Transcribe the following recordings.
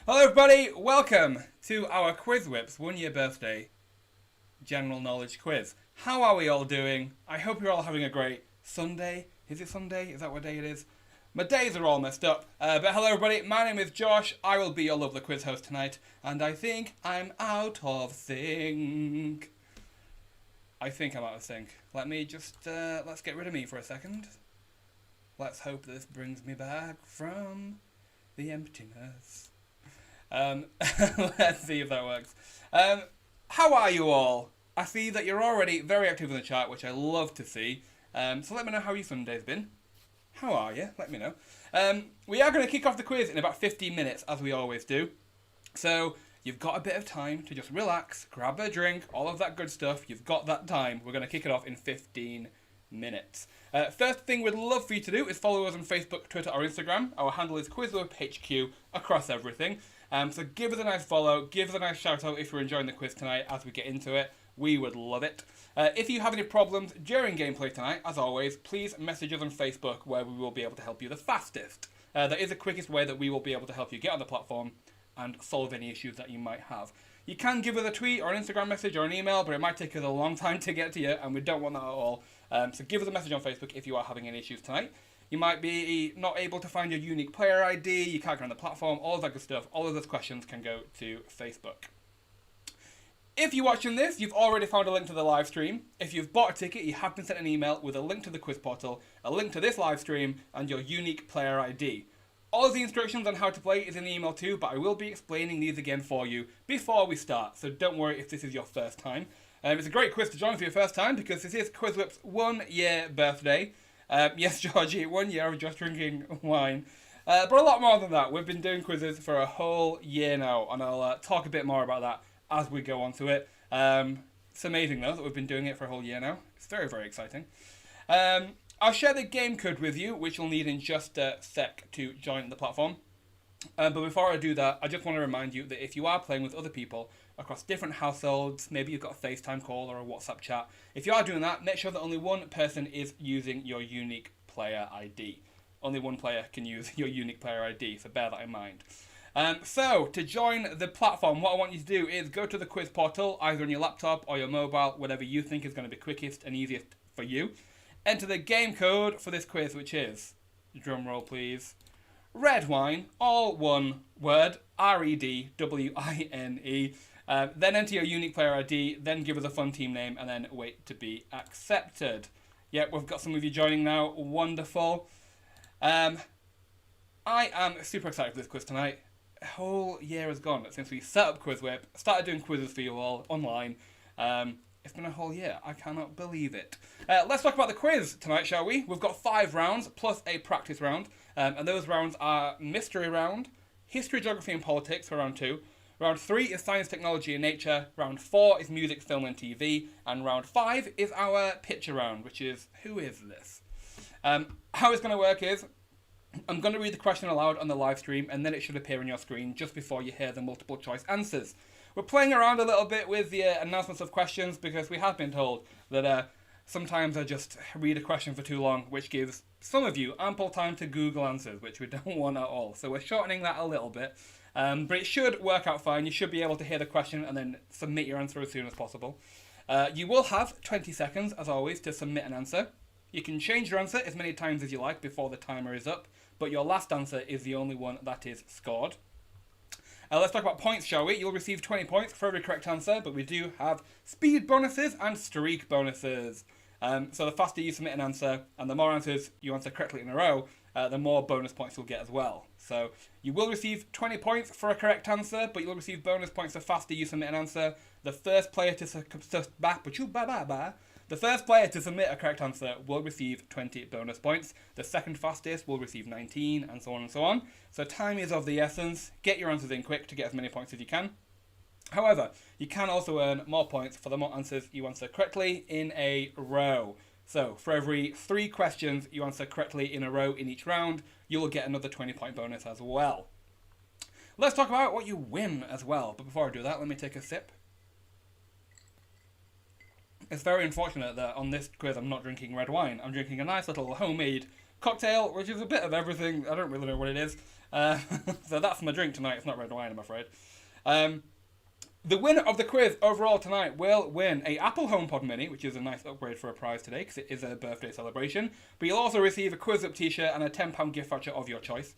Hello everybody, welcome to our QuizWhip's 1 year birthday general knowledge quiz. How are we all doing? I hope you're all having a great Sunday. Is it Sunday? Is that what day it is? My days are all messed up. But hello everybody, my name is Josh. I will be your lovely quiz host tonight. And I think I'm out of sync. Let me just, let's get rid of me for a second. Let's hope this brings me back from the emptiness. Let's see if that works. How are you all? I see that you're already very active in the chat, which I love to see. So let me know how your Sunday's been. How are you? Let me know. We are going to kick off the quiz in about 15 minutes, as we always do. So you've got a bit of time to just relax, grab a drink, all of that good stuff. You've got that time. We're going to kick it off in 15 minutes. First thing we'd love for you to do is follow us on Facebook, Twitter or Instagram. Our handle is QuizWhip HQ across everything. So give us a nice follow, give us a nice shout out if you're enjoying the quiz tonight as we get into it. We would love it. If you have any problems during gameplay tonight, as always, please message us on Facebook where we will be able to help you the fastest. That is the quickest way that we will be able to help you get on the platform and solve any issues that you might have. You can give us a tweet or an Instagram message or an email, but it might take us a long time to get to you, and we don't want that at all. So give us a message on Facebook if you are having any issues tonight. You might be not able to find your unique player ID, you can't get on the platform, all of that good stuff. All of those questions can go to Facebook. If you're watching this, you've already found a link to the live stream. If you've bought a ticket, you have been sent an email with a link to the quiz portal, a link to this live stream, and your unique player ID. All of the instructions on how to play is in the email too, but I will be explaining these again for you before we start, so don't worry if this is your first time. It's a great quiz to join for your first time because this is QuizWhip's 1 year birthday. Yes, Georgie, 1 year of just drinking wine. But a lot more than that. We've been doing quizzes for a whole year now, and I'll talk a bit more about that as we go on to it. It's amazing, though, that we've been doing it for a whole year now. It's very, very exciting. I'll share the game code with you, which you'll need in just a sec to join the platform. But before I do that, I just want to remind you that if you are playing with other people across different households, maybe you've got a FaceTime call or a WhatsApp chat, if you are doing that, make sure that only one person is using your unique player ID. Only one player can use your unique player ID, so bear that in mind. So, to join the platform, what I want you to do is go to the quiz portal, either on your laptop or your mobile, whatever you think is going to be quickest and easiest for you. Enter the game code for this quiz, which is, drum roll please, red wine, all one word, REDWINE. Then enter your unique player ID, then give us a fun team name, and then wait to be accepted. Yep, we've got some of you joining now. Wonderful. I am super excited for this quiz tonight. A whole year has gone since we set up QuizWhip, started doing quizzes for you all online. It's been a whole year. I cannot believe it. Let's talk about the quiz tonight, shall we? We've got 5 rounds plus a practice round. And those rounds are mystery round, history, geography and politics for round 2. Round 3 is science, technology and nature. Round 4 is music, film and TV. And round 5 is our picture round, which is, who is this? How it's going to work is, I'm going to read the question aloud on the live stream, and then it should appear on your screen just before you hear the multiple choice answers. We're playing around a little bit with the announcements of questions because we have been told that sometimes I just read a question for too long, which gives some of you ample time to Google answers, which we don't want at all. So we're shortening that a little bit, but it should work out fine. You should be able to hear the question and then submit your answer as soon as possible. You will have 20 seconds, as always, to submit an answer. You can change your answer as many times as you like before the timer is up, but your last answer is the only one that is scored. Let's talk about points, shall we? You'll receive 20 points for every correct answer, but we do have speed bonuses and streak bonuses. So the faster you submit an answer, and the more answers you answer correctly in a row, the more bonus points you'll get as well. So you will receive 20 points for a correct answer, but you'll receive bonus points the faster you submit an answer. The first player to submit a correct answer will receive 20 bonus points. The second fastest will receive 19, and so on and so on. So time is of the essence. Get your answers in quick to get as many points as you can. However, you can also earn more points for the more answers you answer correctly in a row. So for every 3 questions you answer correctly in a row in each round, you will get another 20-point bonus as well. Let's talk about what you win as well. But before I do that, let me take a sip. It's very unfortunate that on this quiz I'm not drinking red wine. I'm drinking a nice little homemade cocktail, which is a bit of everything. I don't really know what it is. So that's my drink tonight. It's not red wine, I'm afraid. The winner of the quiz overall tonight will win a Apple HomePod Mini, which is a nice upgrade for a prize today because it is a birthday celebration. But you'll also receive a QuizWhip T-Shirt and a £10 gift voucher of your choice.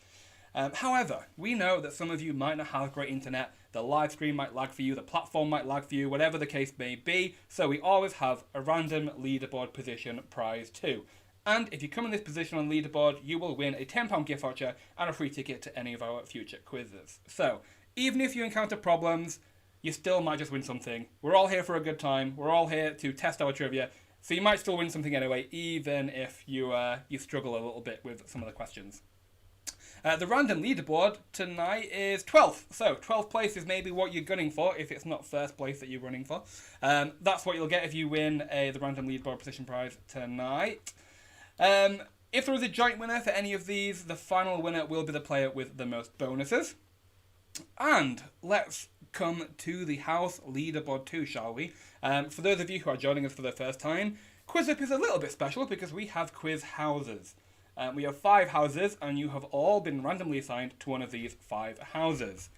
However, we know that some of you might not have great internet, the live stream might lag for you, the platform might lag for you, whatever the case may be, so we always have a random leaderboard position prize too. And if you come in this position on leaderboard, you will win a £10 gift voucher and a free ticket to any of our future quizzes. So, even if you encounter problems, you still might just win something. We're all here for a good time, we're all here to test our trivia, so you might still win something anyway, even if you struggle a little bit with some of the questions. The random leaderboard tonight is 12th. So 12th place is maybe what you're gunning for if it's not first place that you're running for. That's what you'll get if you win the random leaderboard position prize tonight. If there is a joint winner for any of these, the final winner will be the player with the most bonuses. And let's come to the house leaderboard too, shall we? For those of you who are joining us for the first time, QuizWhip is a little bit special because we have quiz houses. We have 5 houses, and you have all been randomly assigned to one of these 5 houses.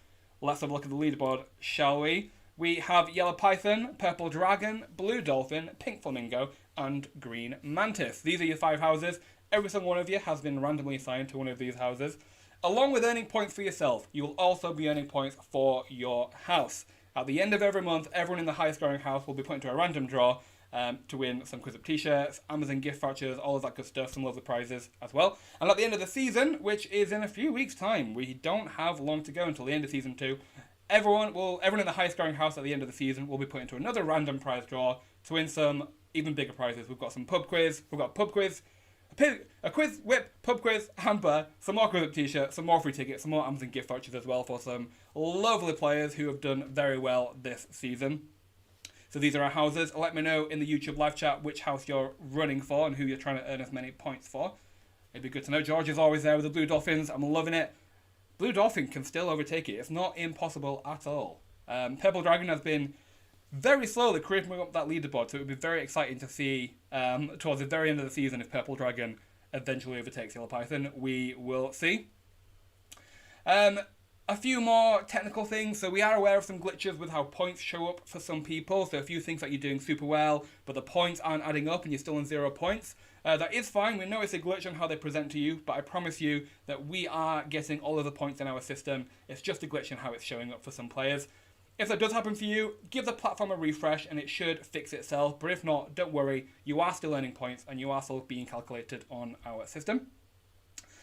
Let's have a look at the leaderboard, shall we? We have Yellow Python, Purple Dragon, Blue Dolphin, Pink Flamingo, and Green Mantis. These are your 5 houses. Every single one of you has been randomly assigned to one of these houses. Along with earning points for yourself, you will also be earning points for your house. At the end of every month, everyone in the highest scoring house will be put into a random draw to win some QuizWhip T-shirts, Amazon gift vouchers, all of that good stuff, some lovely prizes as well. And at the end of the season, which is in a few weeks' time, we don't have long to go until the end of season 2, everyone in the highest scoring house at the end of the season will be put into another random prize draw to win some even bigger prizes. We've got some pub quiz, a QuizWhip pub quiz hamper, some more QuizWhip T-shirts, some more free tickets, some more Amazon gift vouchers as well for some lovely players who have done very well this season. So these are our houses. Let me know in the YouTube live chat which house you're running for and who you're trying to earn as many points for. It'd be good to know. George is always there with the Blue Dolphins. I'm loving it. Blue Dolphin can still overtake it. It's not impossible at all. Purple Dragon has been very slowly creeping up that leaderboard, so it would be very exciting to see towards the very end of the season if Purple Dragon eventually overtakes Yellow Python. We will see. A few more technical things. So we are aware of some glitches with how points show up for some people. So if you think that you're doing super well, but the points aren't adding up and you're still on 0 points, that is fine. We know it's a glitch on how they present to you, but I promise you that we are getting all of the points in our system. It's just a glitch in how it's showing up for some players. If that does happen for you, give the platform a refresh and it should fix itself. But if not, don't worry. You are still earning points and you are still being calculated on our system.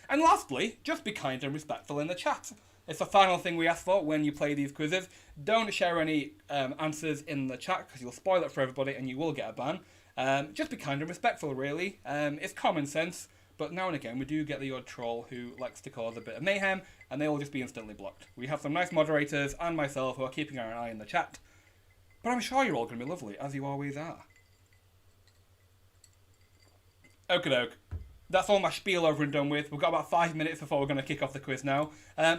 And lastly, just be kind and respectful in the chat. It's the final thing we ask for when you play these quizzes. Don't share any answers in the chat because you'll spoil it for everybody and you will get a ban. Just be kind and respectful, really. It's common sense, but now and again we do get the odd troll who likes to cause a bit of mayhem, and they will just be instantly blocked. We have some nice moderators and myself who are keeping an eye on the chat. But I'm sure you're all going to be lovely, as you always are. Okie doke. That's all my spiel over and done with. We've got about 5 minutes before we're going to kick off the quiz now.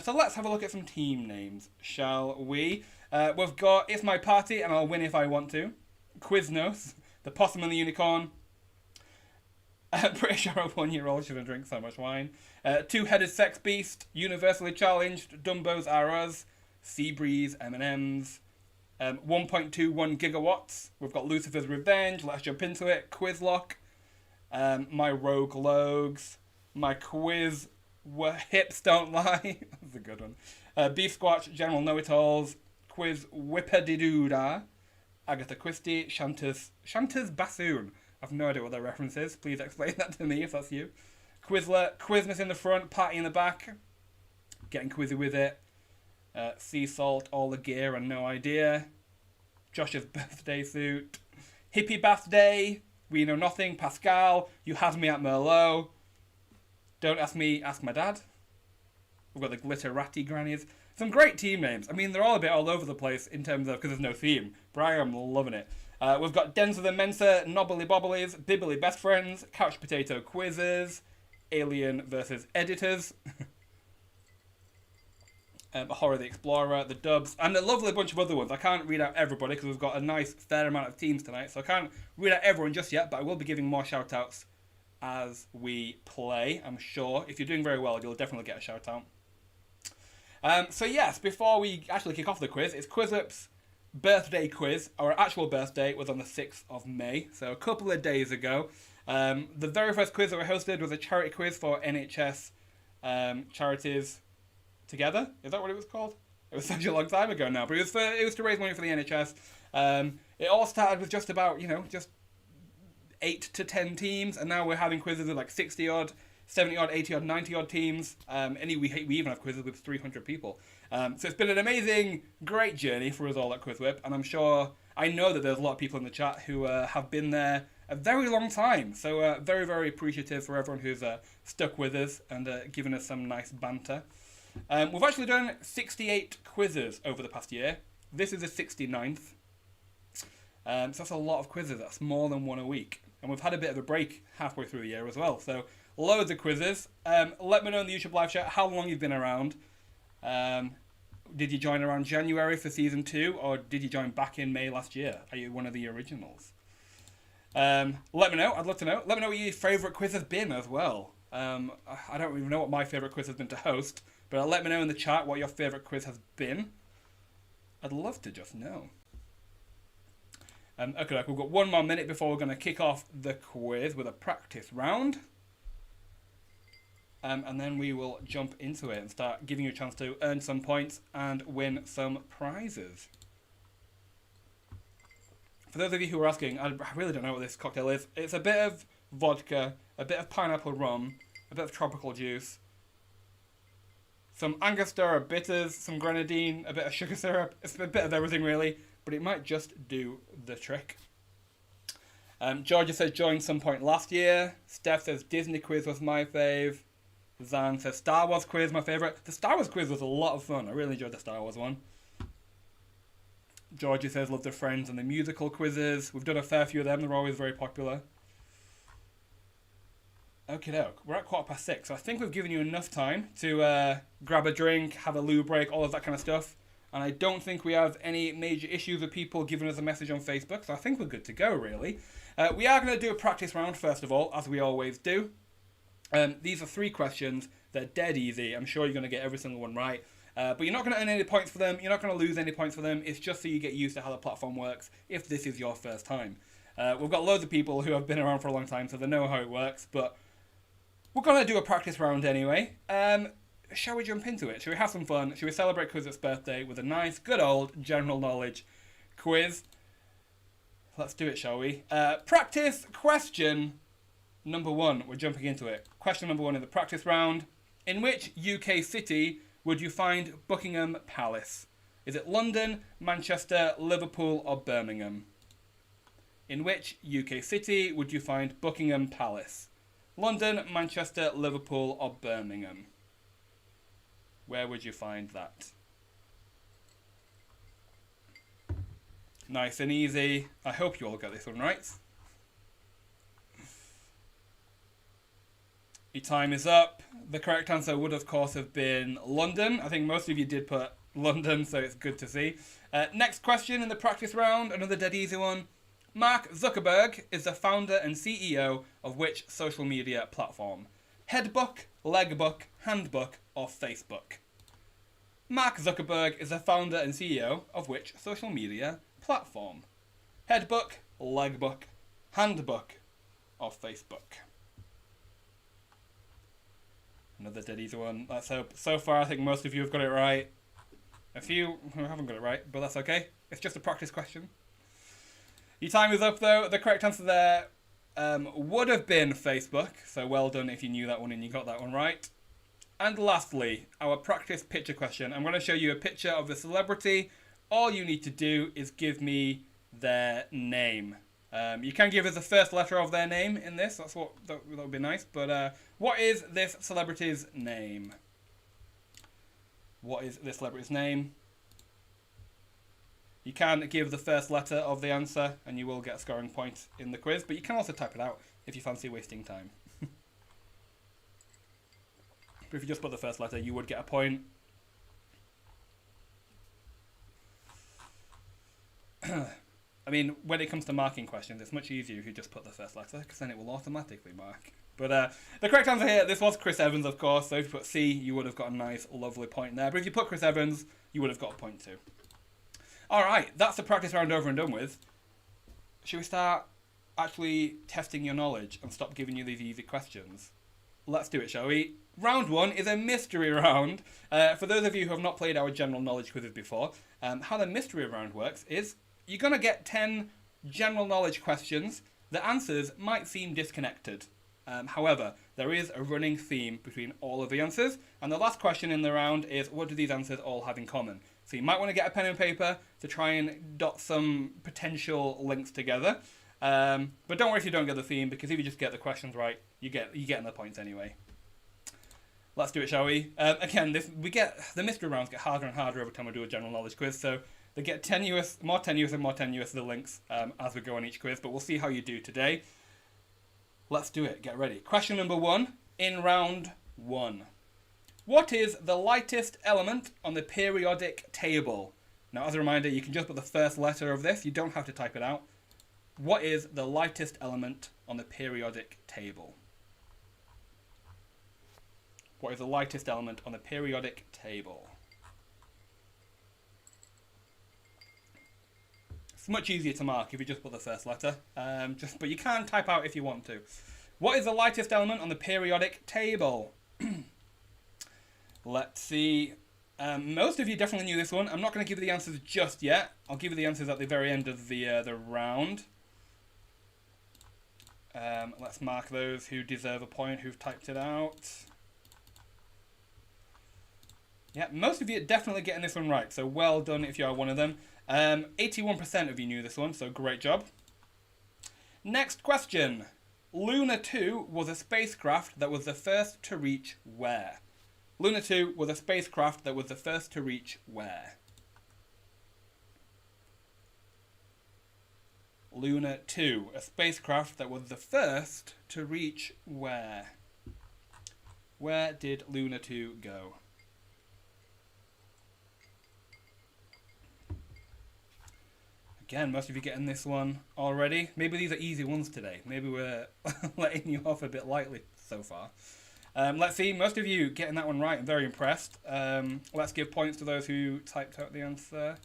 So let's have a look at some team names, shall we? We've got It's My Party and I'll Win If I Want To. Quiznos, The Possum and the Unicorn. Pretty sure a 1-year-old shouldn't drink so much wine. Two-Headed Sex Beast, Universally Challenged, Dumbo's Are Us, Seabreeze, M&M's. 1.21 gigawatts. We've got Lucifer's Revenge, Let's Jump Into It, Quizlock. My Rogue Logs, my QuizWhip's Don't Lie, that's a good one. Beef Squatch, General Know-It-Alls, QuizWhippadidoodah, Agatha Christie, Shanta's Bassoon. I've no idea what that reference is. Please explain that to me if that's you. Quizlet, Quizmas in the front, Party in the back. Getting quizzy with it. Sea Salt, All the Gear and No Idea. Josh's Birthday Suit. Hippie Bath Day. We Know Nothing, Pascal, You Had Me at Merlot, Don't Ask Me, Ask My Dad. We've got the Glitterati Grannies. Some great team names. I mean, they're all a bit all over the place in terms of, because there's no theme, but I am loving it. We've got Denser Than Mensa, Nobbly Bobblies, Bibbly Best Friends, Couch Potato Quizzes, Alien versus Editors, Horror the Explorer, The Dubs, and a lovely bunch of other ones. I can't read out everybody because we've got a nice fair amount of teams tonight, so I can't read out everyone just yet, but I will be giving more shout-outs as we play, I'm sure. If you're doing very well, you'll definitely get a shout out. So yes, before we actually kick off the quiz, it's QuizWhip's birthday quiz. Our actual birthday was on the 6th of May, so a couple of days ago. The very first quiz that we hosted was a charity quiz for NHS charities together. Is that what it was called? It was such a long time ago now, but it was to raise money for the NHS. It all started with just about, just 8 to 10 teams, and now we're having quizzes with like 60 odd, 70 odd, 80 odd, 90 odd teams. We even have quizzes with 300 people. So it's been an amazing, great journey for us all at QuizWhip, and I know that there's a lot of people in the chat who have been there a very long time. So very, very appreciative for everyone who's stuck with us and given us some nice banter. We've actually done 68 quizzes over the past year. This is the 69th. So that's a lot of quizzes. That's more than one a week. And we've had a bit of a break halfway through the year as well. So loads of quizzes. Let me know in the YouTube live chat how long you've been around. Did you join around January for season 2, or did you join back in May last year? Are you one of the originals? Let me know. I'd love to know. Let me know what your favourite quiz has been as well. I don't even know what my favourite quiz has been to host, but let me know in the chat what your favourite quiz has been. I'd love to just know. Okay, we've got one more minute before we're going to kick off the quiz with a practice round. And then we will jump into it and start giving you a chance to earn some points and win some prizes. For those of you who are asking, I really don't know what this cocktail is. It's a bit of vodka, a bit of pineapple rum, a bit of tropical juice, some Angostura bitters, some grenadine, a bit of sugar syrup. It's a bit of everything really, but it might just do the trick. Georgia says joined some point last year. Steph says Disney quiz was my fave. Zan says Star Wars quiz, my favourite. The Star Wars quiz was a lot of fun. I really enjoyed the Star Wars one. Georgia says love the Friends and the musical quizzes. We've done a fair few of them. They're always very popular. Okie doke. We're at 6:15, so I think we've given you enough time to grab a drink, have a loo break, all of that kind of stuff. And I don't think we have any major issues with people giving us a message on Facebook, so I think we're good to go, really. We are going to do a practice round, first of all, as we always do. These are 3 questions. They're dead easy. I'm sure you're going to get every single one right. But you're not going to earn any points for them. You're not going to lose any points for them. It's just so you get used to how the platform works if this is your first time. We've got loads of people who have been around for a long time, so they know how it works. But we're going to do a practice round anyway. Shall we jump into it? Shall we have some fun? Shall we celebrate QuizWhip's birthday with a nice, good old general knowledge quiz? Let's do it, shall we? Practice question number 1. We're jumping into it. Question number 1 in the practice round. In which UK city would you find Buckingham Palace? Is it London, Manchester, Liverpool, or Birmingham? In which UK city would you find Buckingham Palace? London, Manchester, Liverpool, or Birmingham? Where would you find that? Nice and easy. I hope you all got this one right. Your time is up. The correct answer would, of course, have been London. I think most of you did put London, so it's good to see. Next question in the practice round, another dead easy one. Mark Zuckerberg is the founder and CEO of which social media platform? Headbook, Legbook, Handbook, or Facebook? Mark Zuckerberg is the founder and CEO of which social media platform? Headbook, Legbook, Handbook, or Facebook? Another dead easy one. Let's hope. So far, I think most of you have got it right. A few who haven't got it right, but that's okay. It's just a practice question. Your time is up, though. The correct answer there would have been Facebook. So well done if you knew that one and you got that one right. And lastly, our practice picture question. I'm going to show you a picture of the celebrity. All you need to do is give me their name. You can give us the first letter of their name in this. That would be nice. But what is this celebrity's name? What is this celebrity's name? You can give the first letter of the answer and you will get a scoring point in the quiz. But you can also type it out if you fancy wasting time. But if you just put the first letter, you would get a point. I mean, when it comes to marking questions, it's much easier if you just put the first letter, because then it will automatically mark. But the correct answer here, this was Chris Evans, of course. So if you put C, you would have got a nice, lovely point there. But if you put Chris Evans, you would have got a point too. All right, that's the practice round over and done with. Should we start actually testing your knowledge and stop giving you these easy questions? Let's do it, shall we? Round 1 is a mystery round. For those of you who have not played our general knowledge quizzes before, how the mystery round works is you're going to get 10 general knowledge questions. The answers might seem disconnected. However, there is a running theme between all of the answers. And the last question in the round is, what do these answers all have in common? So you might want to get a pen and paper to try and dot some potential links together. But don't worry if you don't get the theme, because if you just get the questions right, you get the points anyway. Let's do it, shall we? Again, the mystery rounds get harder and harder every time we do a general knowledge quiz, so they get more tenuous the links as we go on each quiz, but we'll see how you do today. Let's do it. Get ready. Question number 1 in round 1. What is the lightest element on the periodic table? Now, as a reminder, you can just put the first letter of this. You don't have to type it out. What is the lightest element on the periodic table? What is the lightest element on the periodic table? It's much easier to mark if you just put the first letter. But you can type out if you want to. What is the lightest element on the periodic table? Let's see. Most of you definitely knew this one. I'm not going to give you the answers just yet. I'll give you the answers at the very end of the round. Let's mark those who deserve a point, who've typed it out. Yeah, most of you are definitely getting this one right, so well done if you are one of them. 81% of you knew this one, so great job. Next question. Luna 2 was a spacecraft that was the first to reach where? Luna 2 was a spacecraft that was the first to reach where? Luna 2, a spacecraft that was the first to reach where? Where did Luna 2 go? Again, most of you getting this one already. Maybe these are easy ones today. Maybe we're letting you off a bit lightly so far. Let's see, most of you getting that one right. I'm very impressed. Let's give points to those who typed out the answer.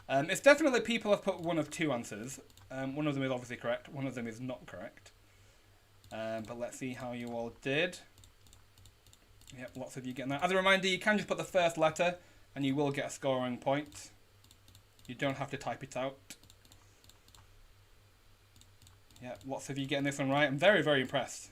It's definitely people have put one of two answers. One of them is obviously correct. One of them is not correct. But let's see how you all did. Yep, lots of you getting that. As a reminder, you can just put the first letter and you will get a scoring point. You don't have to type it out. Yeah, lots of you getting this one right. I'm very, very impressed.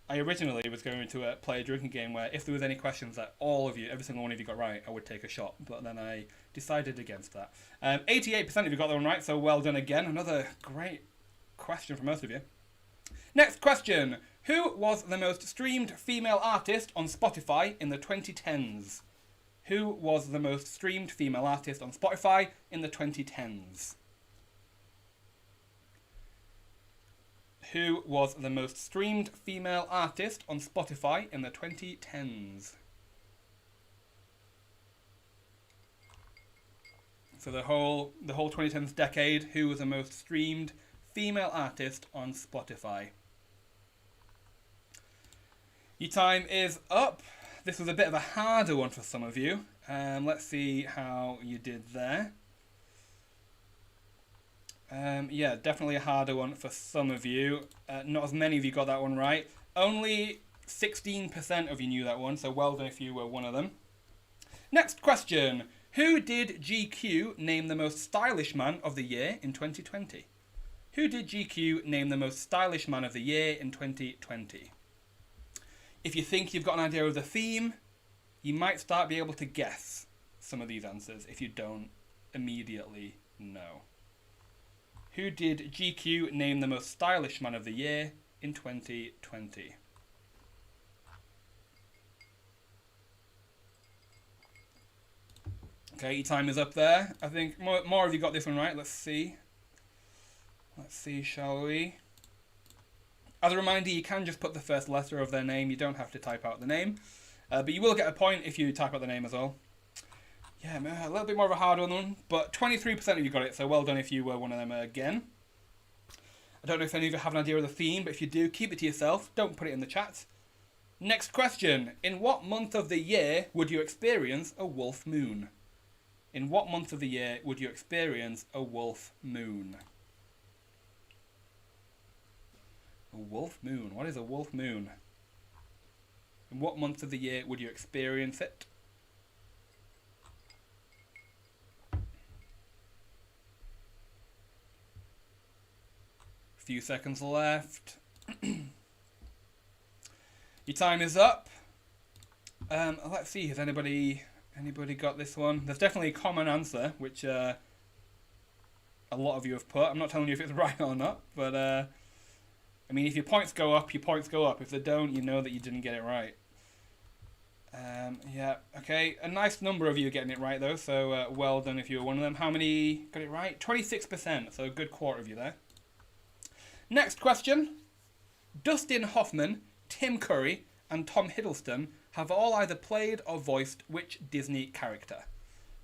I originally was going to play a drinking game where if there was any questions that all of you, every single one of you got right, I would take a shot. But then I decided against that. 88% of you got that one right, so well done again. Another great question for most of you. Next question. Who was the most streamed female artist on Spotify in the 2010s? Who was the most streamed female artist on Spotify in the 2010s? Who was the most streamed female artist on Spotify in the 2010s? So the whole 2010s decade, who was the most streamed female artist on Spotify? Your time is up. This was a bit of a harder one for some of you. Let's see how you did there. Yeah, definitely a harder one for some of you. Not as many of you got that one right. Only 16% of you knew that one, so well done if you were one of them. Next question. Who did GQ name the most stylish man of the year in 2020? Who did GQ name the most stylish man of the year in 2020? If you think you've got an idea of the theme, you might start being able to guess some of these answers if you don't immediately know. Who did GQ name the most stylish man of the year in 2020? Okay, your time is up there. I think more of you got this one right. Let's see. Let's see, shall we? As a reminder, you can just put the first letter of their name. You don't have to type out the name. But you will get a point if you type out the name as well. Yeah, a little bit more of a hard one, but 23% of you got it, so well done if you were one of them again. I don't know if any of you have an idea of the theme, but if you do, keep it to yourself. Don't put it in the chat. Next question. In what month of the year would you experience a wolf moon? In what month of the year would you experience a wolf moon? A wolf moon. What is a wolf moon? In what month of the year would you experience it? Few seconds left. Your time is up. Let's see, has anybody got this one? There's definitely a common answer, which a lot of you have put. I'm not telling you if it's right or not, but I mean, if your points go up, your points go up. If they don't, you know that you didn't get it right. Yeah, okay. A nice number of you getting it right, though, so well done if you were one of them. How many got it right? 26%, so a good quarter of you there. Next question. Dustin Hoffman, Tim Curry, and Tom Hiddleston have all either played or voiced which Disney character?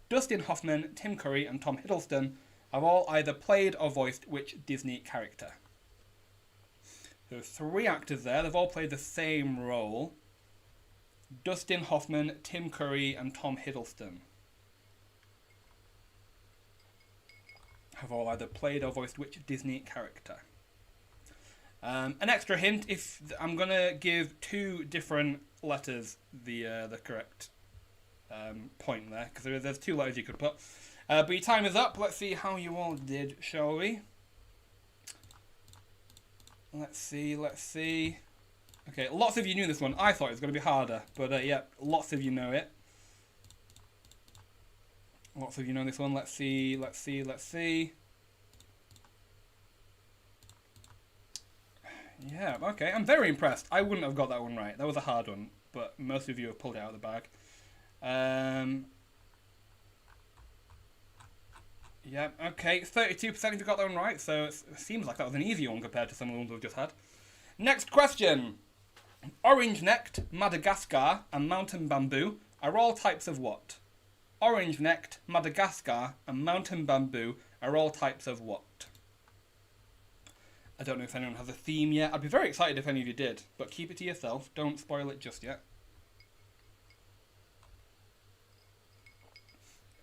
Dustin Hoffman, Tim Curry, and Tom Hiddleston have all either played or voiced which Disney character? So 3 actors there. They've all played the same role. Dustin Hoffman, Tim Curry, and Tom Hiddleston have all either played or voiced which Disney character? An extra hint, if I'm going to give 2 different letters the correct point there, because there's 2 letters you could put. But your time is up. Let's see how you all did, shall we? Let's see. Okay, lots of you knew this one. I thought it was going to be harder, but yeah, lots of you know it. Lots of you know this one. Let's see. Yeah, okay, I'm very impressed. I wouldn't have got that one right. That was a hard one, but most of you have pulled it out of the bag. Yeah, okay, 32% of you got that one right, so it seems like that was an easy one compared to some of the ones we've just had. Next question. Orange-necked, Madagascar, and mountain bamboo are all types of what? Orange-necked, Madagascar, and mountain bamboo are all types of what? I don't know if anyone has a theme yet. I'd be very excited if any of you did, but keep it to yourself. Don't spoil it just yet.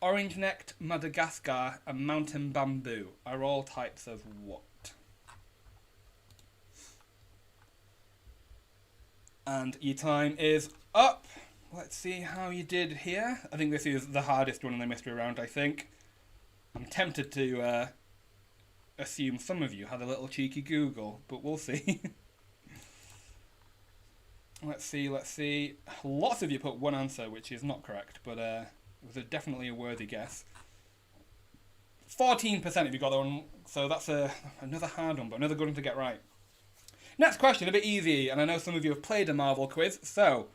Orange-necked, Madagascar, and mountain bamboo are all types of what? And your time is up. Let's see how you did here. I think this is the hardest one in the mystery round, I think. I'm tempted to assume some of you had a little cheeky Google, but we'll see. Let's see. Lots of you put one answer, which is not correct, but it was definitely a worthy guess. 14% of you got that one, so that's another hard one, but another good one to get right. Next question, a bit easy, and I know some of you have played a Marvel quiz, so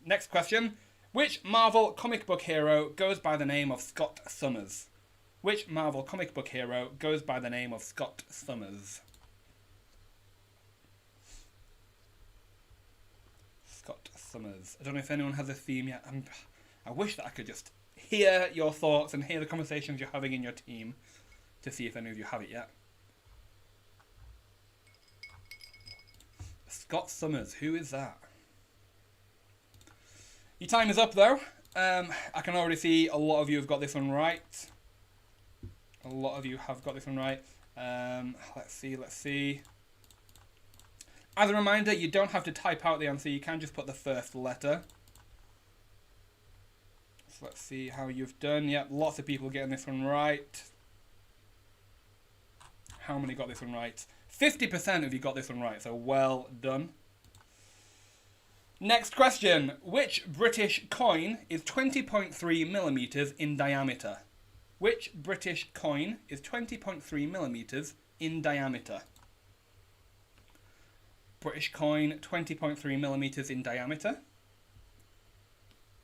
next question. Which Marvel comic book hero goes by the name of Scott Summers? Which Marvel comic book hero goes by the name of Scott Summers? Scott Summers. I don't know if anyone has a theme yet. I wish that I could just hear your thoughts and hear the conversations you're having in your team to see if any of you have it yet. Scott Summers, who is that? Your time is up though. I can already see a lot of you have got this one right. A lot of you have got this one right. Let's see. As a reminder, you don't have to type out the answer. You can just put the first letter. So let's see how you've done. Yep, lots of people getting this one right. How many got this one right? 50% of you got this one right, so well done. Next question. Which British coin is 20.3 millimeters in diameter? Which British coin is 20.3 millimeters in diameter? British coin, 20.3 millimeters in diameter.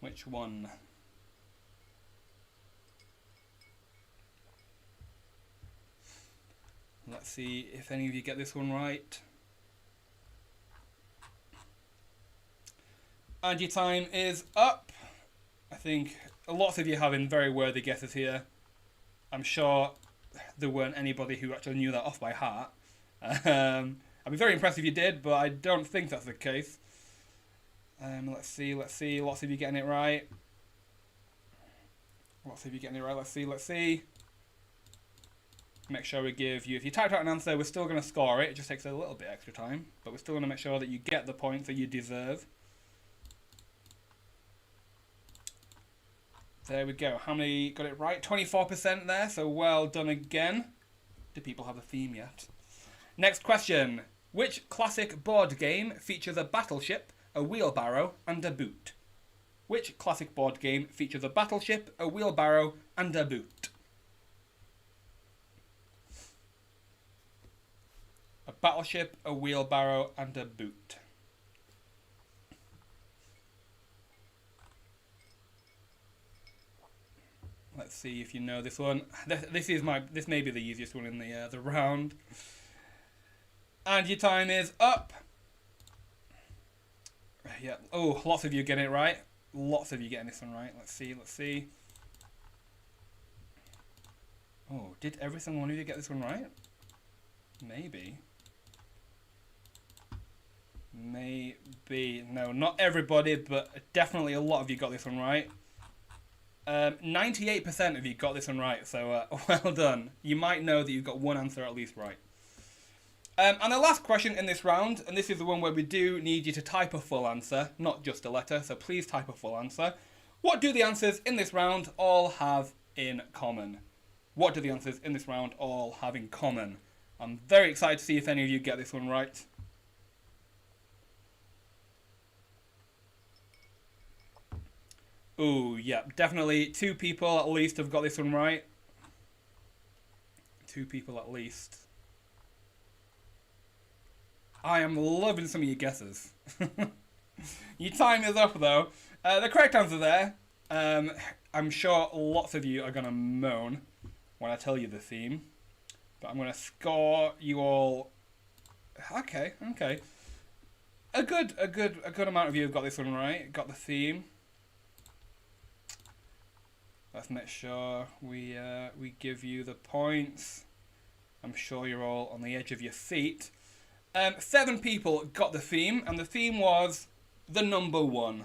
Which one? Let's see if any of you get this one right. And your time is up. I think lots of you having very worthy guesses here. I'm sure there weren't anybody who actually knew that off by heart. I'd be very impressed if you did, but I don't think that's the case. Let's see. Lots of you getting it right. Let's see. Make sure we give you, if you typed out an answer, we're still going to score it. It just takes a little bit extra time, but we're still going to make sure that you get the points that you deserve. There we go. How many got it right? 24% there, so well done again. Do people have a theme yet? Next question. Which classic board game features a battleship, a wheelbarrow, and a boot? Which classic board game features a battleship, a wheelbarrow, and a boot? A battleship, a wheelbarrow, and a boot. Let's see if you know this one. This may be the easiest one in the round. And your time is up. Yeah. Oh, lots of you getting it right. Lots of you getting this one right. Let's see. Oh, did every single one of you get this one right? Maybe. No, not everybody, but definitely a lot of you got this one right. 98% of you got this one right, so well done. You might know that you've got one answer at least right. And the last question in this round, and this is the one where we do need you to type a full answer, not just a letter, so please type a full answer. What do the answers in this round all have in common? What do the answers in this round all have in common? I'm very excited to see if any of you get this one right. Ooh, yeah, definitely 2 people at least have got this one right. 2 people at least. I am loving some of your guesses. Your time is up though. The correct answer there, I'm sure lots of you are going to moan when I tell you the theme. But I'm going to score you all. Okay. A good amount of you have got this one right. Got the theme. Let's make sure we give you the points. I'm sure you're all on the edge of your seat. 7 people got the theme, and the theme was the number 1.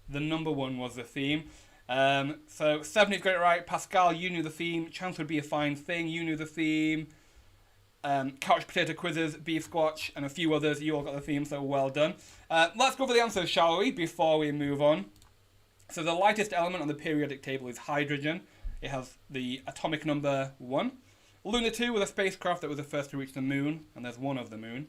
The number 1 was the theme. So 7 of you got it right. Pascal, you knew the theme. Chance would be a fine thing. You knew the theme. Couch potato quizzes, beef squatch, and a few others. You all got the theme, so well done. Let's go over the answers, shall we, before we move on. So the lightest element on the periodic table is hydrogen. It has the atomic number 1. Luna 2 was a spacecraft that was the first to reach the moon, and there's one of the moon.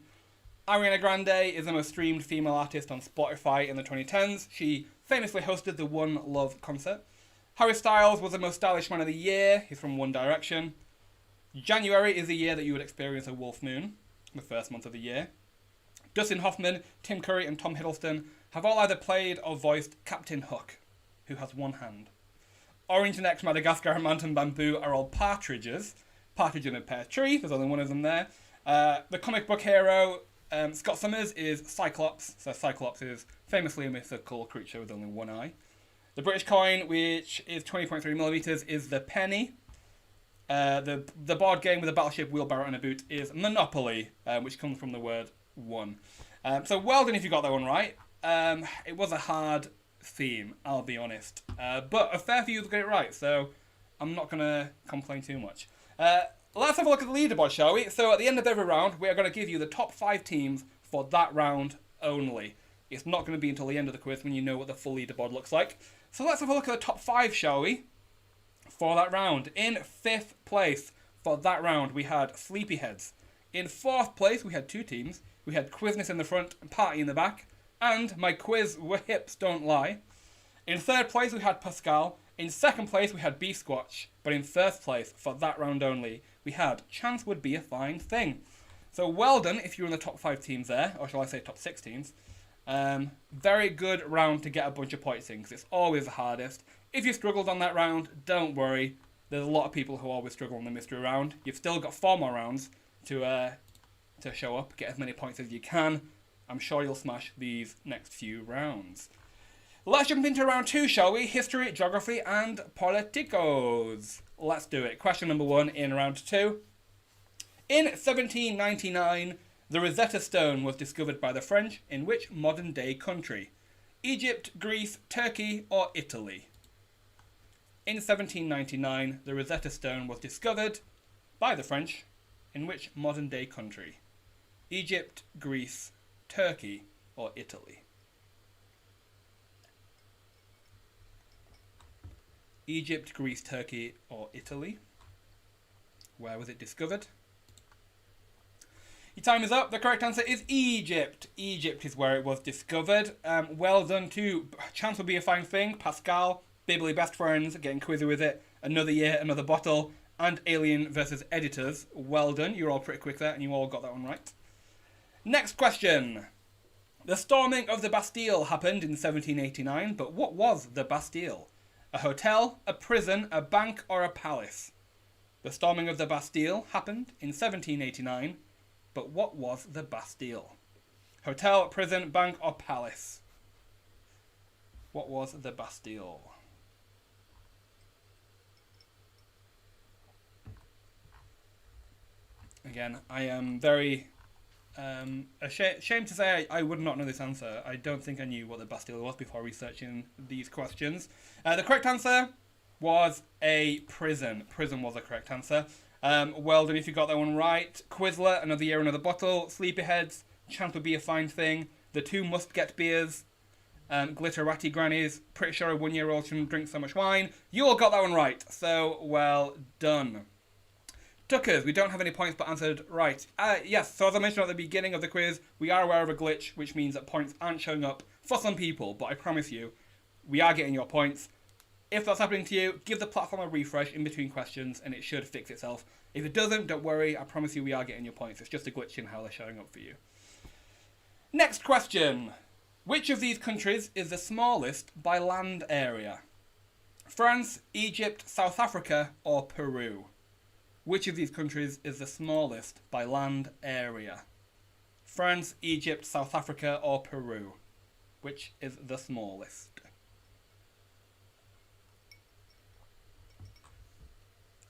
Ariana Grande is the most streamed female artist on Spotify in the 2010s. She famously hosted the One Love concert. Harry Styles was the most stylish man of the year. He's from One Direction. January is the year that you would experience a wolf moon, the first month of the year. Dustin Hoffman, Tim Curry, and Tom Hiddleston have all either played or voiced Captain Hook, who has one hand. Orange Neck, Madagascar, and Mountain Bamboo are all partridges. Partridge in a pear tree, there's only one of them there. The comic book hero, Scott Summers, is Cyclops. So Cyclops is famously a mythical creature with only one eye. The British coin, which is 20.3 millimeters, is the penny. The board game with a battleship, wheelbarrow, and a boot is Monopoly, which comes from the word one. So well done if you got that one right. It was a hard theme, I'll be honest. But a fair few got it right, so I'm not going to complain too much. Let's have a look at the leaderboard, shall we? So at the end of every round, we are going to give you the top 5 teams for that round only. It's not going to be until the end of the quiz when you know what the full leaderboard looks like. So let's have a look at the top 5, shall we? For that round. In 5th place for that round, we had Sleepyheads. In 4th place, we had 2 teams. We had Quizness in the front and Party in the back. And my QuizWhip's Don't Lie. In 3rd place, we had Pascal. In 2nd place, we had Beef Squatch. But in 1st place, for that round only, we had Chance Would Be a Fine Thing. So well done if you're in the top 5 teams there, or shall I say top 6 teams. Very good round to get a bunch of points in, because it's always the hardest. If you struggled on that round, don't worry. There's a lot of people who always struggle on the mystery round. You've still got 4 more rounds to show up, get as many points as you can. I'm sure you'll smash these next few rounds. Let's jump into round 2, shall we? History, geography, and politicos. Let's do it. Question number 1 in round 2. In 1799, the Rosetta Stone was discovered by the French in which modern-day country? Egypt, Greece, Turkey, or Italy? In 1799, the Rosetta Stone was discovered by the French in which modern-day country? Egypt, Greece, Turkey, or Italy? Egypt, Greece, Turkey, or Italy? Where was it discovered? Your time is up. The correct answer is Egypt. Egypt is where it was discovered. Well done too. Chance will be a fine thing. Pascal, Bibly Best Friends, getting quizzy with it. Another year, another bottle. And Alien versus Editors. Well done. You're all pretty quick there and you all got that one right. Next question. The storming of the Bastille happened in 1789, but what was the Bastille? A hotel, a prison, a bank, or a palace? The storming of the Bastille happened in 1789, but what was the Bastille? Hotel, prison, bank, or palace? What was the Bastille? Again, I am very ashamed to say I would not know this answer. I don't think I knew what the Bastille was before researching these questions. The correct answer was a prison. Prison was the correct answer. Well done if you got that one right. Quizlet, another year, another bottle. Sleepyheads, chance would be a fine thing. The two must get beers. Glitterati grannies, pretty sure a 1-year-old shouldn't drink so much wine. You all got that one right, so well done. Tuckers, we don't have any points but answered right. Yes, so as I mentioned at the beginning of the quiz, we are aware of a glitch, which means that points aren't showing up for some people, but I promise you, we are getting your points. If that's happening to you, give the platform a refresh in between questions and it should fix itself. If it doesn't, don't worry, I promise you we are getting your points. It's just a glitch in how they're showing up for you. Next question. Which of these countries is the smallest by land area? France, Egypt, South Africa, or Peru? Which of these countries is the smallest by land area? France, Egypt, South Africa, or Peru? Which is the smallest?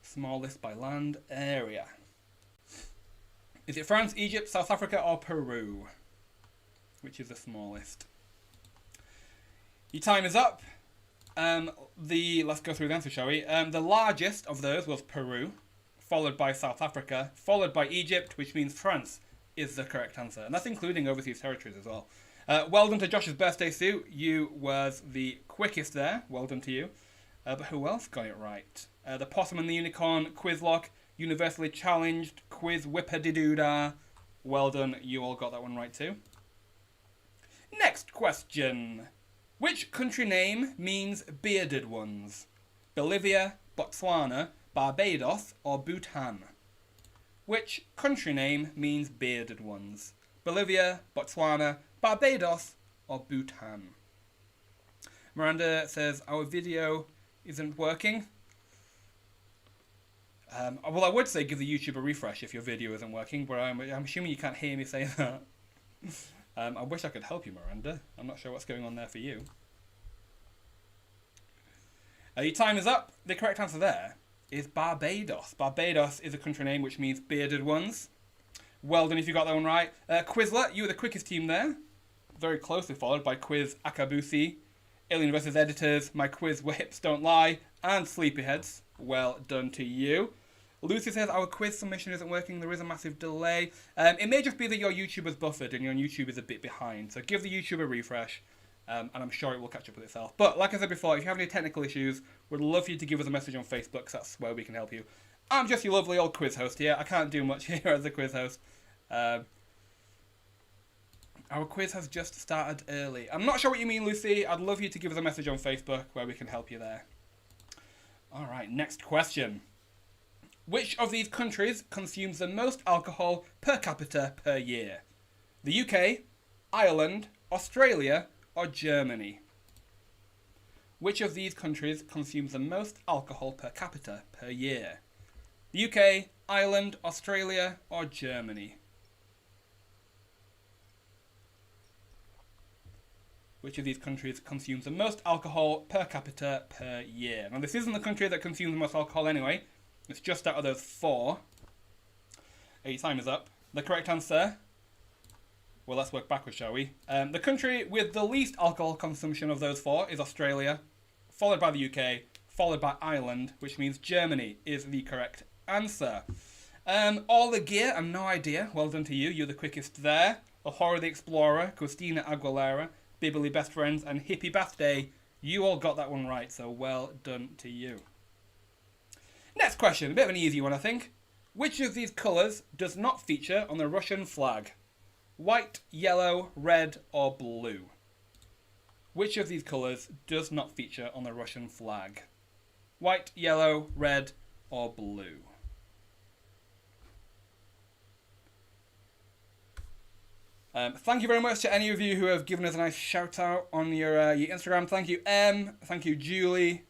Smallest by land area. Is it France, Egypt, South Africa, or Peru? Which is the smallest? Your time is up. Let's go through the answer, shall we? The largest of those was Peru, followed by South Africa, followed by Egypt, which means France is the correct answer. And that's including overseas territories as well. Well done to Josh's birthday suit. You was the quickest there. Well done to you. But who else got it right? The Possum and the Unicorn, Quizlock, Universally Challenged, QuizWhip'd. Well done. You all got that one right too. Next question. Which country name means bearded ones? Bolivia, Botswana, Barbados, or Bhutan? Which country name means bearded ones? Bolivia, Botswana, Barbados, or Bhutan? Miranda says, our video isn't working. Well, I would say give the YouTube a refresh if your video isn't working, but I'm assuming you can't hear me say that. I wish I could help you, Miranda. I'm not sure what's going on there for you. Your time is up. The correct answer there is Barbados. Barbados is a country name which means bearded ones. Well done if you got that one right. Quizlet, you were the quickest team there. Very closely followed by Quiz Akabusi, Alien vs Editors, My QuizWhip's Don't Lie, and Sleepyheads. Well done to you. Lucy says our quiz submission isn't working. There is a massive delay. It may just be that your YouTube is buffered and your YouTube is a bit behind. So give the YouTube a refresh. And I'm sure it will catch up with itself. But like I said before, if you have any technical issues, we'd love for you to give us a message on Facebook, because that's where we can help you. I'm just your lovely old quiz host here. I can't do much here as a quiz host. Our quiz has just started early. I'm not sure what you mean, Lucy. I'd love you to give us a message on Facebook where we can help you there. Alright, next question. Which of these countries consumes the most alcohol per capita per year? The UK, Ireland, Australia, or Germany? Which of these countries consumes the most alcohol per capita per year? The UK, Ireland, Australia, or Germany? Which of these countries consumes the most alcohol per capita per year? Now, this isn't the country that consumes the most alcohol anyway. It's just out of those four. Your time is up. The correct answer... Well, let's work backwards, shall we? The country with the least alcohol consumption of those four is Australia, followed by the UK, followed by Ireland, which means Germany is the correct answer. All the gear, I've no idea. Well done to you. You're the quickest there. Ahura the Explorer, Christina Aguilera, Bibbly Best Friends, and Hippie Birthday. You all got that one right, so well done to you. Next question, a bit of an easy one, I think. Which of these colours does not feature on the Russian flag? White, yellow, red, or blue? Which of these colours does not feature on the Russian flag? White, yellow, red, or blue? Thank you very much to any of you who have given us a nice shout out on your Instagram. Thank you, M. Thank you, Julie.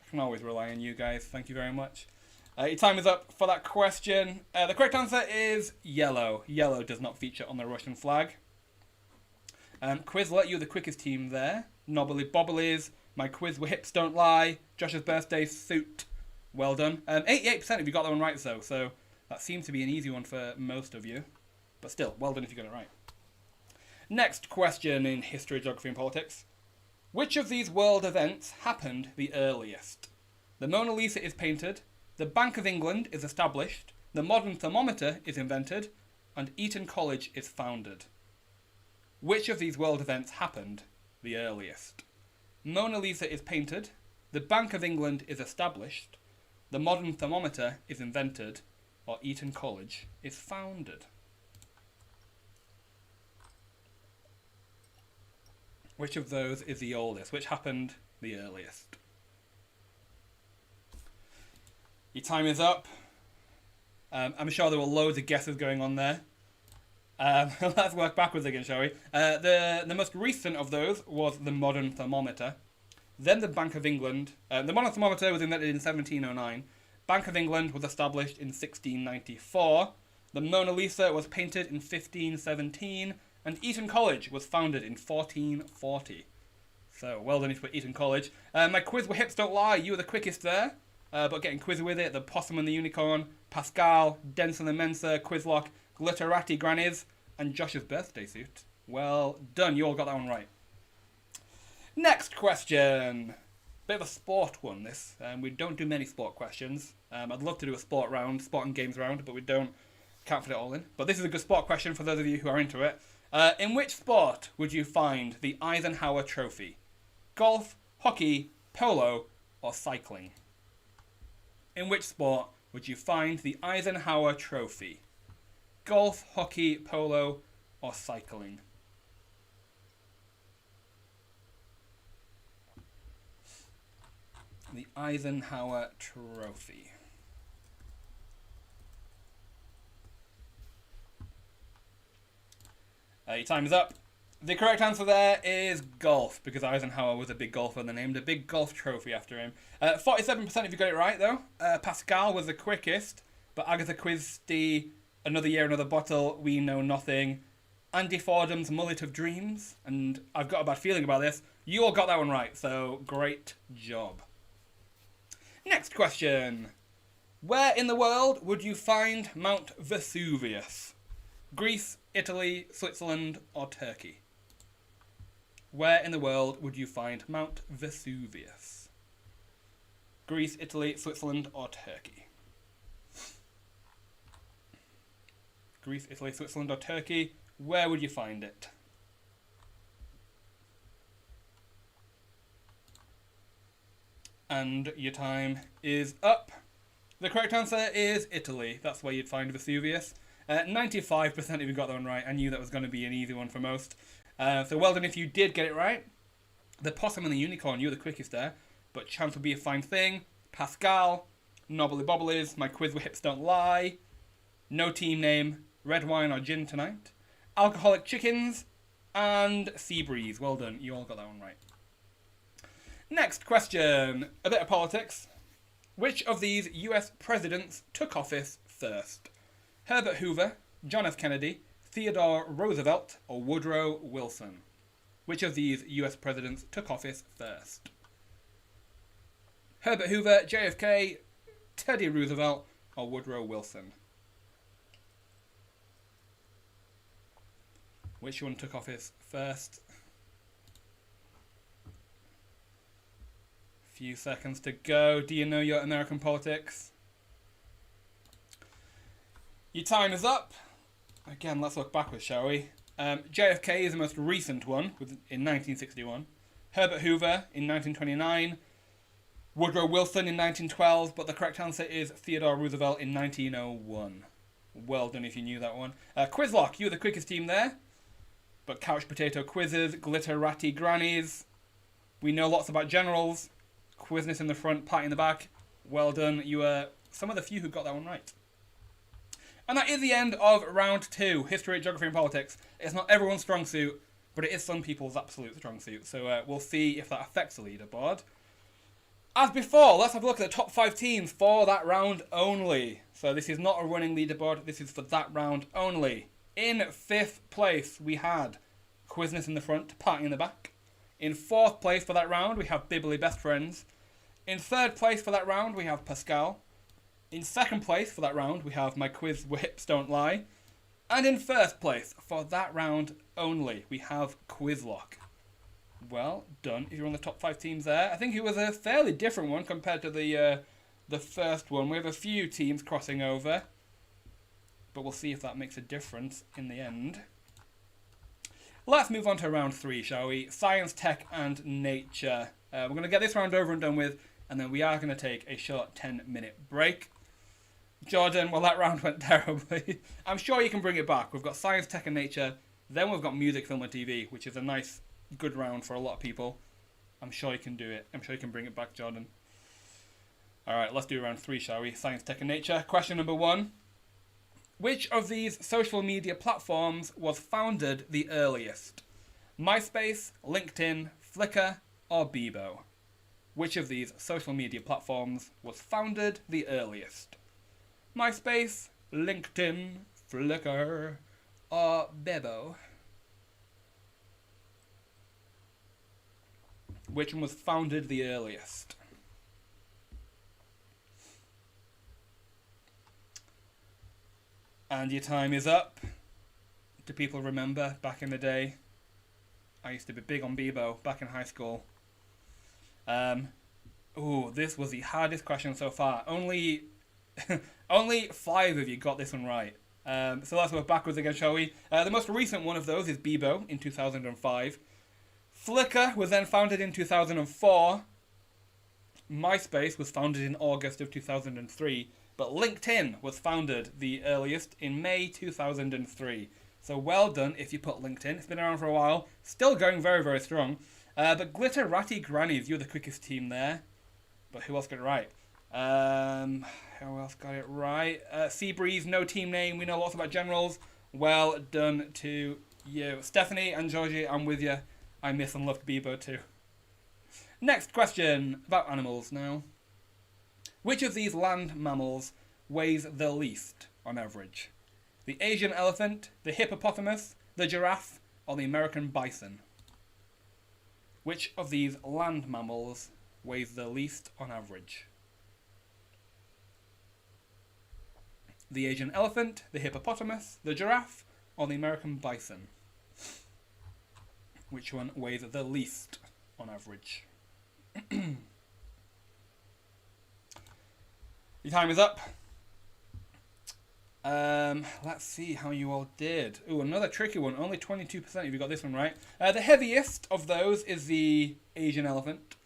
I can always rely on you guys. Thank you very much. Your time is up for that question. The correct answer is yellow. Yellow does not feature on the Russian flag. Quizlet, you're the quickest team there. Nobbly Bobblies, my QuizWhip's don't lie. Josh's birthday suit. Well done. 88% if you got that one right, though. So that seems to be an easy one for most of you. But still, well done if you got it right. Next question in history, geography, and politics. Which of these world events happened the earliest? The Mona Lisa is painted, the Bank of England is established, the modern thermometer is invented, and Eton College is founded. Which of these world events happened the earliest? Mona Lisa is painted, the Bank of England is established, the modern thermometer is invented, or Eton College is founded. Which of those is the oldest? Which happened the earliest? Your time is up. I'm sure there were loads of guesses going on there. Let's work backwards again, shall we? The most recent of those was the modern thermometer. Then the Bank of England. The modern thermometer was invented in 1709. Bank of England was established in 1694. The Mona Lisa was painted in 1517. And Eton College was founded in 1440. So, well done if you put Eton College. My QuizWhip's don't lie, you were the quickest there. But getting quiz with it, the Possum and the Unicorn, Pascal, Denson the Mensa, Quizlock, Glitterati Grannies, and Josh's birthday suit. Well done, you all got that one right. Next question. Bit of a sport one, this. We don't do many sport questions. I'd love to do a sport and games round, but we can't fit it all in. But this is a good sport question for those of you who are into it. In which sport would you find the Eisenhower Trophy? Golf, hockey, polo, or cycling? In which sport would you find the Eisenhower Trophy? Golf, hockey, polo, or cycling? The Eisenhower Trophy. Your time is up. The correct answer there is golf, because Eisenhower was a big golfer and they named a big golf trophy after him. 47% if you got it right, though. Pascal was the quickest, but Agatha Christie, Another Year, Another Bottle, We Know Nothing, Andy Fordham's Mullet of Dreams, and I've got a bad feeling about this. You all got that one right, so great job. Next question. Where in the world would you find Mount Vesuvius? Greece, Italy, Switzerland, or Turkey? Where in the world would you find Mount Vesuvius? Greece, Italy, Switzerland, or Turkey? Greece, Italy, Switzerland, or Turkey? Where would you find it? And your time is up. The correct answer is Italy. That's where you'd find Vesuvius. 95% if you got that one right. I knew that was going to be an easy one for most. So well done if you did get it right. The Possum and the Unicorn, you were the quickest there. But chance would be a fine thing. Pascal, Nobbly Bobblies, my QuizWhip's don't lie. No team name, red wine or gin tonight. Alcoholic chickens, and Seabreeze. Well done, you all got that one right. Next question, a bit of politics. Which of these US presidents took office first? Herbert Hoover, John F. Kennedy, Theodore Roosevelt, or Woodrow Wilson? Which of these US presidents took office first? Herbert Hoover, JFK, Teddy Roosevelt, or Woodrow Wilson? Which one took office first? Few seconds to go. Do you know your American politics? Your time is up. Again, let's look backwards, shall we? JFK is the most recent one, in 1961. Herbert Hoover in 1929. Woodrow Wilson in 1912, but the correct answer is Theodore Roosevelt in 1901. Well done if you knew that one. Quizlock, you were the quickest team there. But couch potato quizzes, glitterati grannies. We know lots about generals. Quizness in the front, party in the back. Well done. You were some of the few who got that one right. And that is the end of round 2, history, geography and politics. It's not everyone's strong suit, but it is some people's absolute strong suit. So we'll see if that affects the leaderboard. As before, let's have a look at the top 5 teams for that round only. So this is not a running leaderboard, this is for that round only. In 5th place, we had Quizness in the front, party in the back. In 4th place for that round, we have Bibbly Best Friends. In 3rd place for that round, we have Pascal. In 2nd place for that round, we have My QuizWhip's Don't Lie. And in 1st place for that round only, we have Quizlock. Well done if you're on the top 5 teams there. I think it was a fairly different one compared to the first one. We have a few teams crossing over, but we'll see if that makes a difference in the end. Let's move on to round 3, shall we? Science, tech, and nature. We're going to get this round over and done with, and then we are going to take a short 10-minute break. Jordan, well, that round went terribly. I'm sure you can bring it back. We've got science, tech, and nature. Then we've got music, film, and TV, which is a nice, good round for a lot of people. I'm sure you can do it. I'm sure you can bring it back, Jordan. All right, let's do round 3, shall we? Science, tech, and nature. Question number 1. Which of these social media platforms was founded the earliest? MySpace, LinkedIn, Flickr, or Bebo? Which of these social media platforms was founded the earliest? MySpace, LinkedIn, Flickr, or Bebo? Which one was founded the earliest? And your time is up. Do people remember back in the day? I used to be big on Bebo back in high school. This was the hardest question so far. Only 5 of you got this one right. So let's go backwards again, shall we? The most recent one of those is Bebo in 2005. Flickr was then founded in 2004. MySpace was founded in August of 2003. But LinkedIn was founded the earliest in May 2003. So well done if you put LinkedIn. It's been around for a while. Still going very, very strong. But Glitterati Grannies, you're the quickest team there. But who else got it right? Who else got it right? Seabreeze, no team name. We know lots about generals. Well done to you. Stephanie and Georgie, I'm with you. I miss and loved Bebo too. Next question about animals now. Which of these land mammals weighs the least on average? The Asian elephant, the hippopotamus, the giraffe, or the American bison? Which of these land mammals weighs the least on average? The Asian elephant, the hippopotamus, the giraffe, or the American bison? Which one weighs the least on average? Your time is up. Let's see how you all did. Ooh, another tricky one. Only 22% of you got this one right. The heaviest of those is the Asian elephant.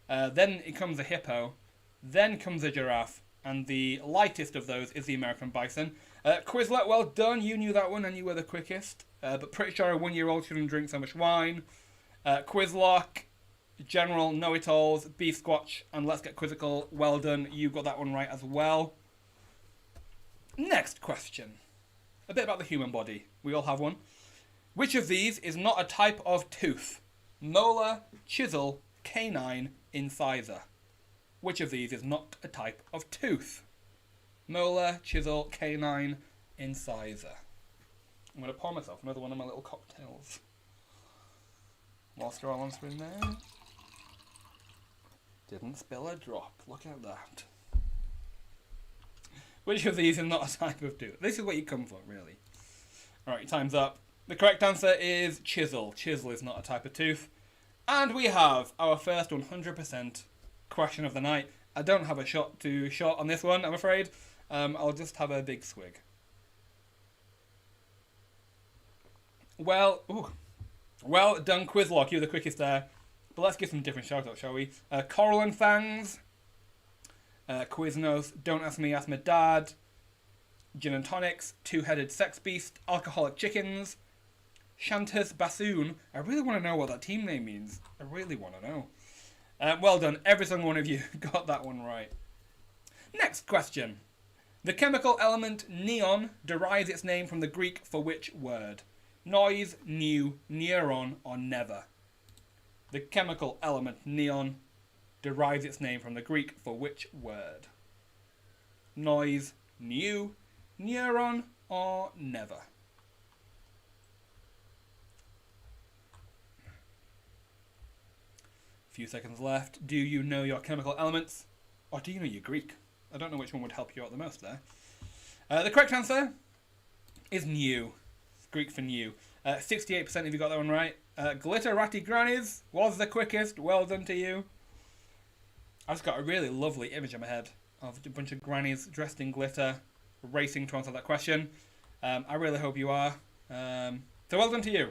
Then it comes the hippo. Then comes the giraffe. And the lightest of those is the American bison. Quizlet, well done. You knew that one and you were the quickest. But pretty sure a 1-year-old shouldn't drink so much wine. Quizlock, General, Know-It-Alls, Beef Squatch, and Let's Get Quizzical. Well done. You got that one right as well. Next question. A bit about the human body. We all have one. Which of these is not a type of tooth? Molar, chisel, canine, incisor. Which of these is not a type of tooth? Molar, chisel, canine, incisor. I'm going to pour myself another one of my little cocktails. Whilst you're all on screen there. Didn't spill a drop. Look at that. Which of these is not a type of tooth? This is what you come for, really. Alright, your time's up. The correct answer is chisel. Chisel is not a type of tooth. And we have our first 100% question of the night. I don't have a shot on this one, I'm afraid. I'll just have a big swig. Well done, Quizlock. You're the quickest there. But let's give some different shout-outs, shall we? Coral and Fangs. Quiznos, Don't Ask Me, Ask My Dad. Gin and Tonics, Two-Headed Sex Beast, Alcoholic Chickens, Shanta's Bassoon. I really want to know what that team name means. I really want to know. Well done. Every single one of you got that one right. Next question. The chemical element neon derives its name from the Greek for which word? Noise, new, neuron, or never? The chemical element neon derives its name from the Greek for which word? Noise, new, neuron, or never? Few seconds left. Do you know your chemical elements? Or do you know your Greek? I don't know which one would help you out the most there. The correct answer is new. It's Greek for new. 68% if you got that one right. Glitterati Grannies was the quickest. Well done to you. I've just got a really lovely image in my head of a bunch of grannies dressed in glitter racing to answer that question. I really hope you are. So well done to you.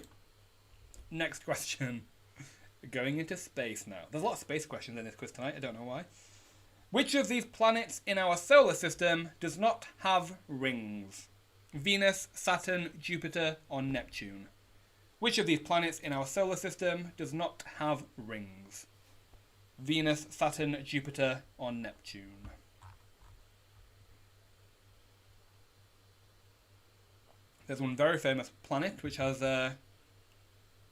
Next question. Going into space now. There's a lot of space questions in this quiz tonight. I don't know why. Which of these planets in our solar system does not have rings? Venus, Saturn, Jupiter, or Neptune? Which of these planets in our solar system does not have rings? Venus, Saturn, Jupiter, or Neptune? There's one very famous planet which has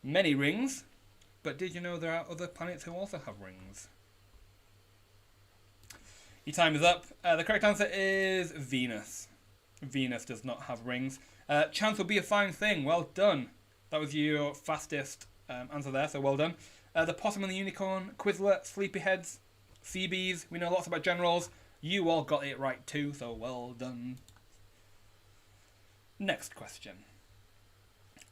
many rings, but did you know there are other planets who also have rings? Your time is up. The correct answer is Venus. Venus does not have rings. Chance will be a fine thing. Well done. That was your fastest answer there, so well done. The Possum and the Unicorn, Quizlet, Sleepyheads, CBs. We know lots about generals. You all got it right too, so well done. Next question.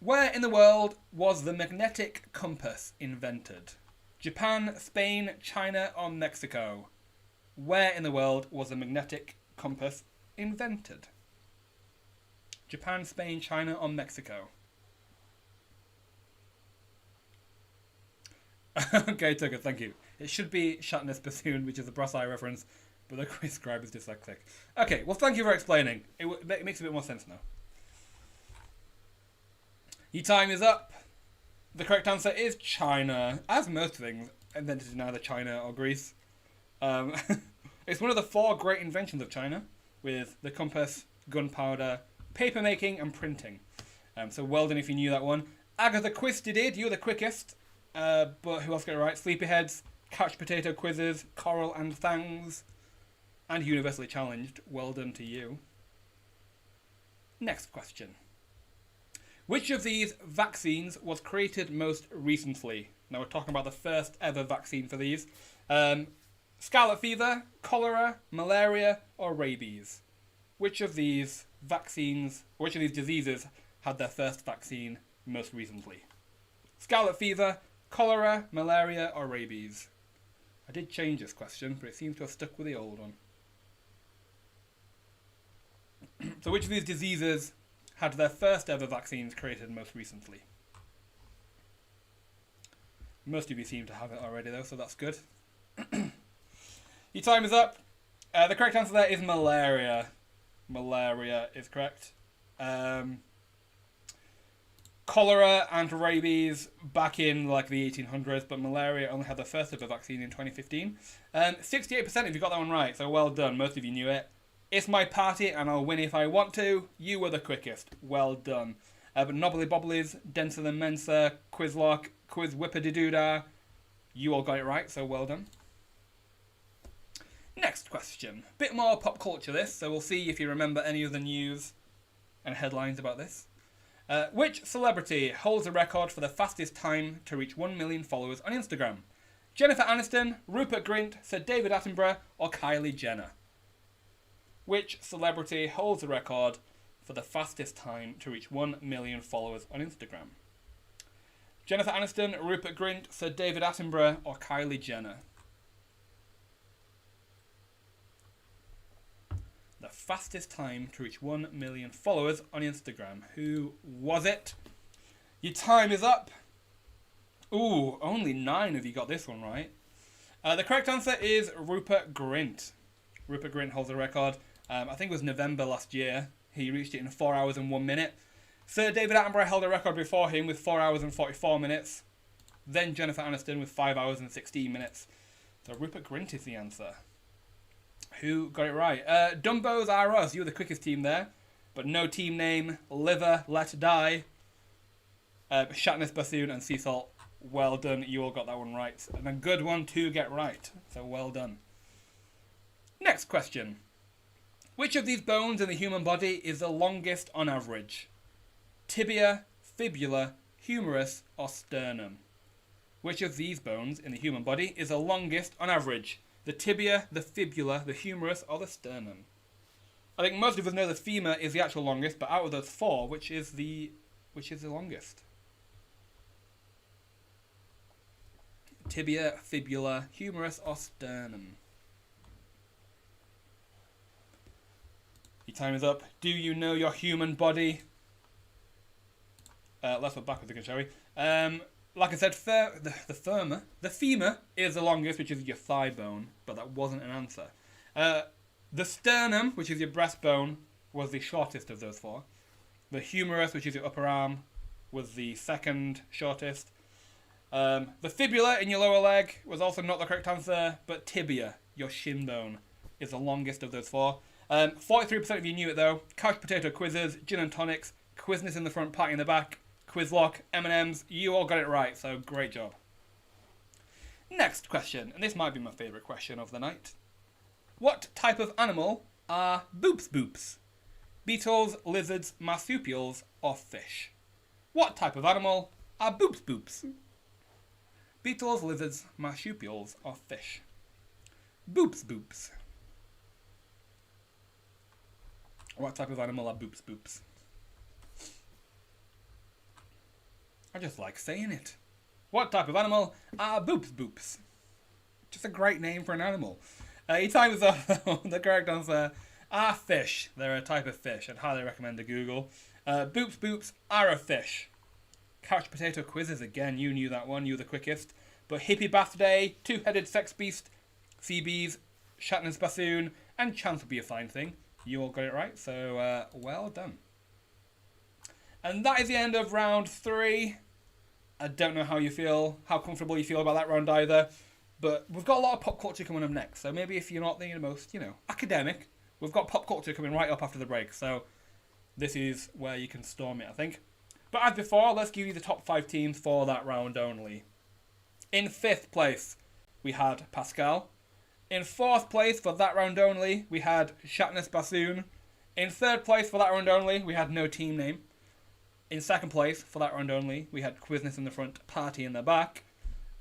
Where in the world was the magnetic compass invented? Japan, Spain, China, or Mexico? Where in the world was the magnetic compass invented? Japan, Spain, China, or Mexico? Okay, Tucker, thank you. It should be Shatner's bassoon, which is a brass eye reference, but the quiz scribe is dyslexic. Okay, well, thank you for explaining. It makes a bit more sense now. Your time is up. The correct answer is China. As most things invented in either China or Greece. It's one of the 4 great inventions of China, with the compass, gunpowder, paper making, and printing. So well done if you knew that one. Agatha Quiz-did, you're the quickest. But who else got it right? Sleepyheads, Couch Potato Quizzes, Coral and Fangs, and Universally Challenged. Well done to you. Next question. Which of these vaccines was created most recently? Now we're talking about the first ever vaccine for these. Scarlet fever, cholera, malaria, or rabies? Which of these diseases had their first vaccine most recently? Scarlet fever, cholera, malaria, or rabies? I did change this question, but it seems to have stuck with the old one. So which of these diseases had their first ever vaccines created most recently? Most of you seem to have it already though, so that's good. Your time is up. The correct answer there is malaria. Malaria is correct. Cholera and rabies back in like the 1800s, but malaria only had the first ever vaccine in 2015. 68% if you got that one right, so well done. Most of you knew it. It's my party and I'll win if I want to. You were the quickest. Well done. But Knobbly Bobblies, Denser Than Mensa, Quizlock, QuizWhip'd, you all got it right, so well done. Next question. Bit more pop culture this, so we'll see if you remember any of the news and headlines about this. Which celebrity holds the record for the fastest time to reach 1 million followers on Instagram? Jennifer Aniston, Rupert Grint, Sir David Attenborough, or Kylie Jenner? Which celebrity holds the record for the fastest time to reach 1 million followers on Instagram? Jennifer Aniston, Rupert Grint, Sir David Attenborough, or Kylie Jenner? The fastest time to reach 1 million followers on Instagram. Who was it? Your time is up. Ooh, only 9 of you got this one right. The correct answer is Rupert Grint. Rupert Grint holds the record. I think it was November last year. He reached it in 4 hours and 1 minute. Sir David Attenborough held a record before him with 4 hours and 44 minutes. Then Jennifer Aniston with 5 hours and 16 minutes. So Rupert Grint is the answer. Who got it right? Dumbos are us. You were the quickest team there. But no team name. Liver, let die. Shatnez, Bassoon, and Sea Salt. Well done. You all got that one right. And a good one to get right. So well done. Next question. Which of these bones in the human body is the longest on average? Tibia, fibula, humerus, or sternum? Which of these bones in the human body is the longest on average? The tibia, the fibula, the humerus, or the sternum? I think most of us know the femur is the actual longest, but out of those 4, which is the longest? Tibia, fibula, humerus, or sternum? Your time is up. Do you know your human body? Let's look backwards again, shall we? Like I said, the femur is the longest, which is your thigh bone, but that wasn't an answer. The sternum, which is your breastbone, was the shortest of those 4. The humerus, which is your upper arm, was the second shortest. The fibula in your lower leg was also not the correct answer, but tibia, your shin bone, is the longest of those 4. 43% of you knew it though. Couch potato quizzes, gin and tonics, quizness in the front, party in the back, Quizlock, M&M's, you all got it right, so great job. Next question, and this might be my favourite question of the night. What type of animal are boops? Beetles, lizards, marsupials, or fish? What type of animal are boops? Beetles, lizards, marsupials, or fish? Boops. What type of animal are boops? I just like saying it. What type of animal are boops? Just a great name for an animal. Your time is up. The correct answer are fish. They're a type of fish. I'd highly recommend a Google. Boops are a fish. Couch potato quizzes, again, you knew that one. You were the quickest. But hippie birthday, two-headed sex beast, CBs, Shatnez bassoon, and chance would be a fine thing. You all got it right, so well done. And that is the end of round 3. I don't know how comfortable you feel about that round either. But we've got a lot of pop culture coming up next. So maybe if you're not the most, academic, we've got pop culture coming right up after the break. So this is where you can storm it, I think. But as before, let's give you the top 5 teams for that round only. In 5th place, we had Pascal. In 4th place for that round only, we had Shatnez Bassoon. In 3rd place for that round only, we had no team name. In 2nd place for that round only, we had Quizness in the front, Party in the back.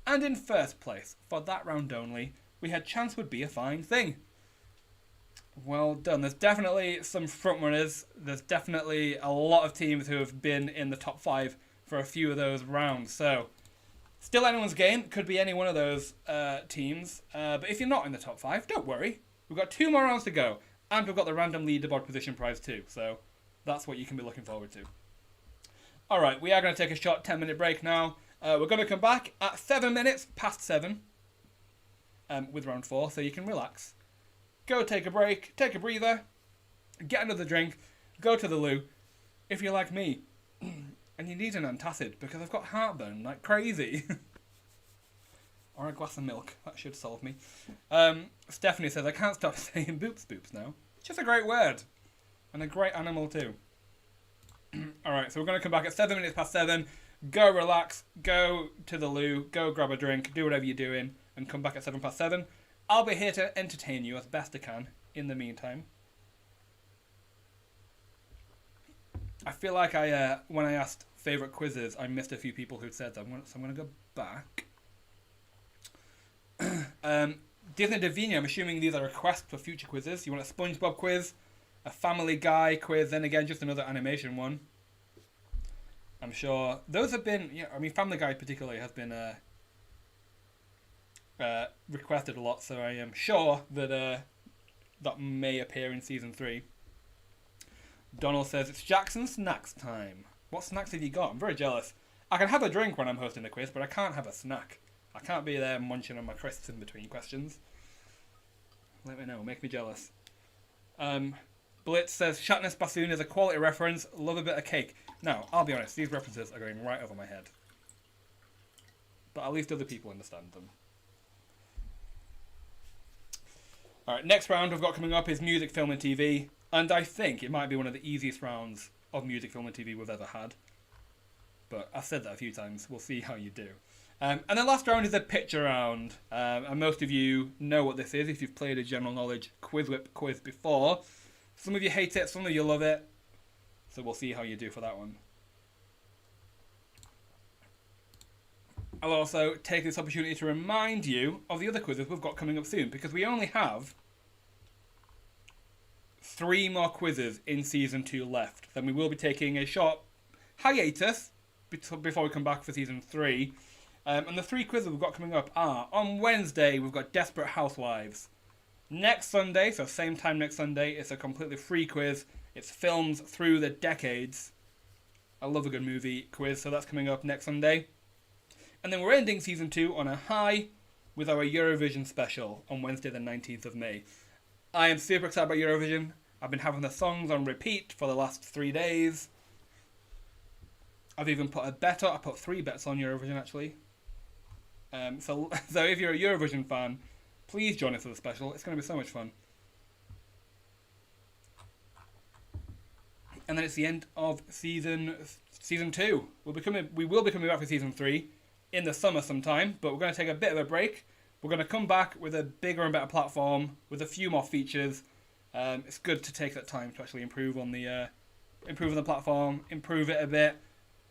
And in 1st place for that round only, we had Chance Would Be a Fine Thing. Well done. There's definitely some frontrunners. There's definitely a lot of teams who have been in the top 5 for a few of those rounds. So, still anyone's game. Could be any one of those teams. But if you're not in the top 5, don't worry. We've got 2 more rounds to go. And we've got the random leaderboard position prize too. So, that's what you can be looking forward to. Alright, we are going to take a short 10-minute break now. We're going to come back at 7 minutes past 7 with round 4, so you can relax. Go take a break, take a breather, get another drink, go to the loo. If you're like me, and you need an antacid because I've got heartburn like crazy. Or a glass of milk, that should solve me. Stephanie says, I can't stop saying boops now. It's just a great word. And a great animal too. Alright, so we're going to come back at 7 minutes past 7. Go relax, go to the loo, go grab a drink, do whatever you're doing, and come back at 7 past 7. I'll be here to entertain you as best I can in the meantime. I feel like when I asked favourite quizzes, I missed a few people who'd said that, so I'm going to go back. Disney Davina, I'm assuming these are requests for future quizzes. You want a SpongeBob quiz, a Family Guy quiz, then again, just another animation one. I'm sure those have been, I mean, Family Guy particularly has been requested a lot, so I am sure that that may appear in season 3. Donald says, it's Jackson's snacks time. What snacks have you got? I'm very jealous. I can have a drink when I'm hosting a quiz, but I can't have a snack. I can't be there munching on my crisps in between questions. Let me know. Make me jealous. Blitz says, Shatner's bassoon is a quality reference. Love a bit of cake. Now, I'll be honest, these references are going right over my head. But at least other people understand them. Alright, next round we've got coming up is music, film and TV. And I think it might be one of the easiest rounds of music, film and TV we've ever had. But I've said that a few times. We'll see how you do. And the last round is a picture round. And most of you know what this is if you've played a general knowledge QuizWhip quiz before. Some of you hate it, some of you love it. So we'll see how you do for that one. I'll also take this opportunity to remind you of the other quizzes we've got coming up soon, because we only have 3 more quizzes in Season 2 left. Then we will be taking a short hiatus before we come back for Season 3. And the 3 quizzes we've got coming up are, on Wednesday, we've got Desperate Housewives. Next Sunday, so same time next Sunday, it's a completely free quiz. It's films through the decades. I love a good movie quiz, so that's coming up next Sunday. And then we're ending Season 2 on a high with our Eurovision special on Wednesday the 19th of May. I am super excited about Eurovision. I've been having the songs on repeat for the last 3 days. I've even put a bet on. I put 3 bets on Eurovision, actually. So if you're a Eurovision fan, please join us for the special. It's going to be so much fun. And then it's the end of season 2. We will be coming back for Season 3 in the summer sometime, but we're going to take a bit of a break. We're going to come back with a bigger and better platform with a few more features. It's good to take that time to actually improve on the platform, improve it a bit,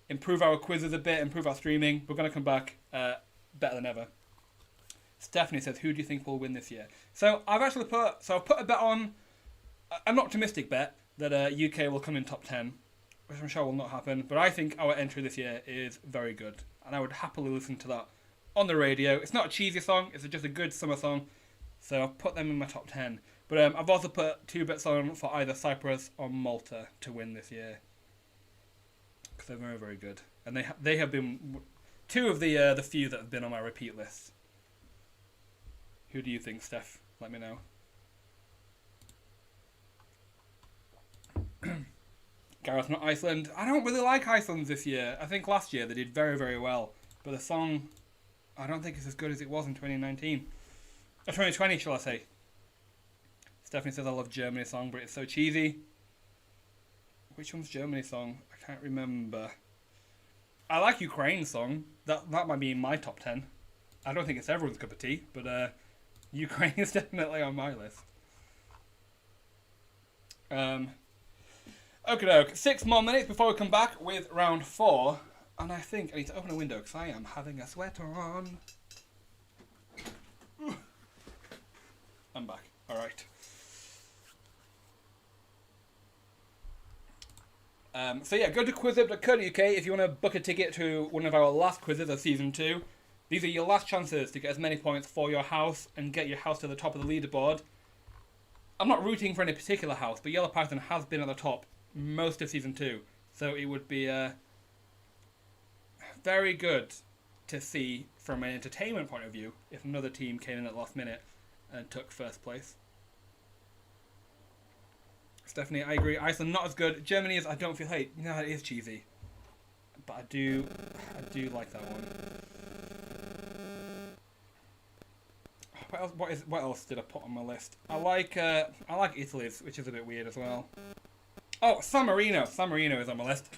improve our quizzes a bit, improve our streaming. We're going to come back better than ever. Stephanie says, who do you think will win this year? So I've put a bet on, an optimistic bet that UK will come in top 10, which I'm sure will not happen, but I think our entry this year is very good, and I would happily listen to that on the radio. It's not a cheesy song, it's just a good summer song, so I've put them in my top 10. But I've also put 2 bets on for either Cyprus or Malta to win this year, because they're very, very good, and they have been 2 of the few that have been on my repeat list. Who do you think, Steph? Let me know. Gareth, not Iceland. I don't really like Iceland this year. I think last year they did very, very well. But the song, I don't think it's as good as it was in 2019. Or 2020, shall I say. Stephanie says, I love Germany's song, but it's so cheesy. Which one's Germany's song? I can't remember. I like Ukraine's song. That might be in my top 10. I don't think it's everyone's cup of tea, but Ukraine is definitely on my list. Okey-doke, 6 more minutes before we come back with round 4. And I think I need to open a window because I am having a sweater on. I'm back. Alright. So yeah, go to QuizWhip.co.uk if you want to book a ticket to one of our last quizzes of Season 2. These are your last chances to get as many points for your house and get your house to the top of the leaderboard. I'm not rooting for any particular house, but Yellow Python has been at the top most of Season 2. So it would be very good to see from an entertainment point of view if another team came in at the last minute and took first place. Stephanie, I agree. Iceland not as good. Germany is, I don't feel hate. You know, it is cheesy. But I do like that one. What else did I put on my list? I like Italy's, which is a bit weird as well. Oh, San Marino. San Marino is on my list.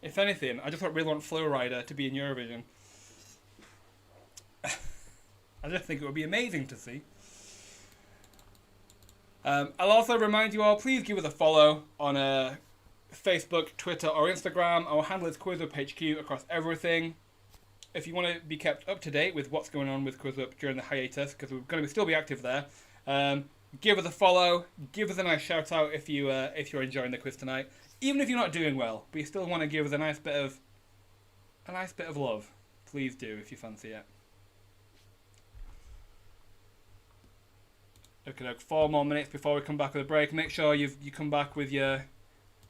If anything, I just really want Flow Rider to be in Eurovision. I just think it would be amazing to see. I'll also remind you all, please give us a follow on Facebook, Twitter, or Instagram. Our handle is QuizWhip HQ across everything. If you want to be kept up to date with what's going on with QuizWhip during the hiatus, because we're going to still be active there, give us a follow, give us a nice shout out if you're enjoying the quiz tonight. Even if you're not doing well, but you still want to give us a nice bit of love, please do if you fancy it. Okay, 4 more minutes before we come back with a break. Make sure you come back with your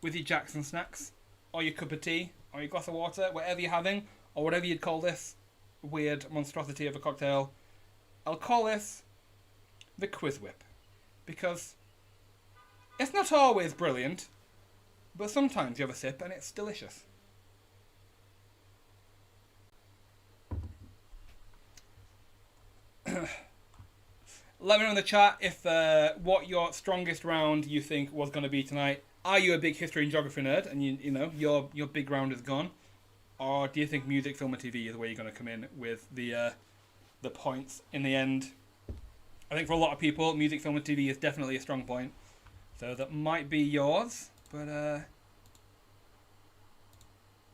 Jackson snacks, or your cup of tea, or your glass of water, whatever you're having, or whatever you'd call this weird monstrosity of a cocktail. I'll call this the QuizWhip, because it's not always brilliant, but sometimes you have a sip and it's delicious. Let me know in the chat if what your strongest round you think was going to be tonight. Are you a big history and geography nerd, and you know your big round is gone, or do you think music, film, and TV is where you're going to come in with the points in the end? I think for a lot of people, music, film, and TV is definitely a strong point, so that might be yours. But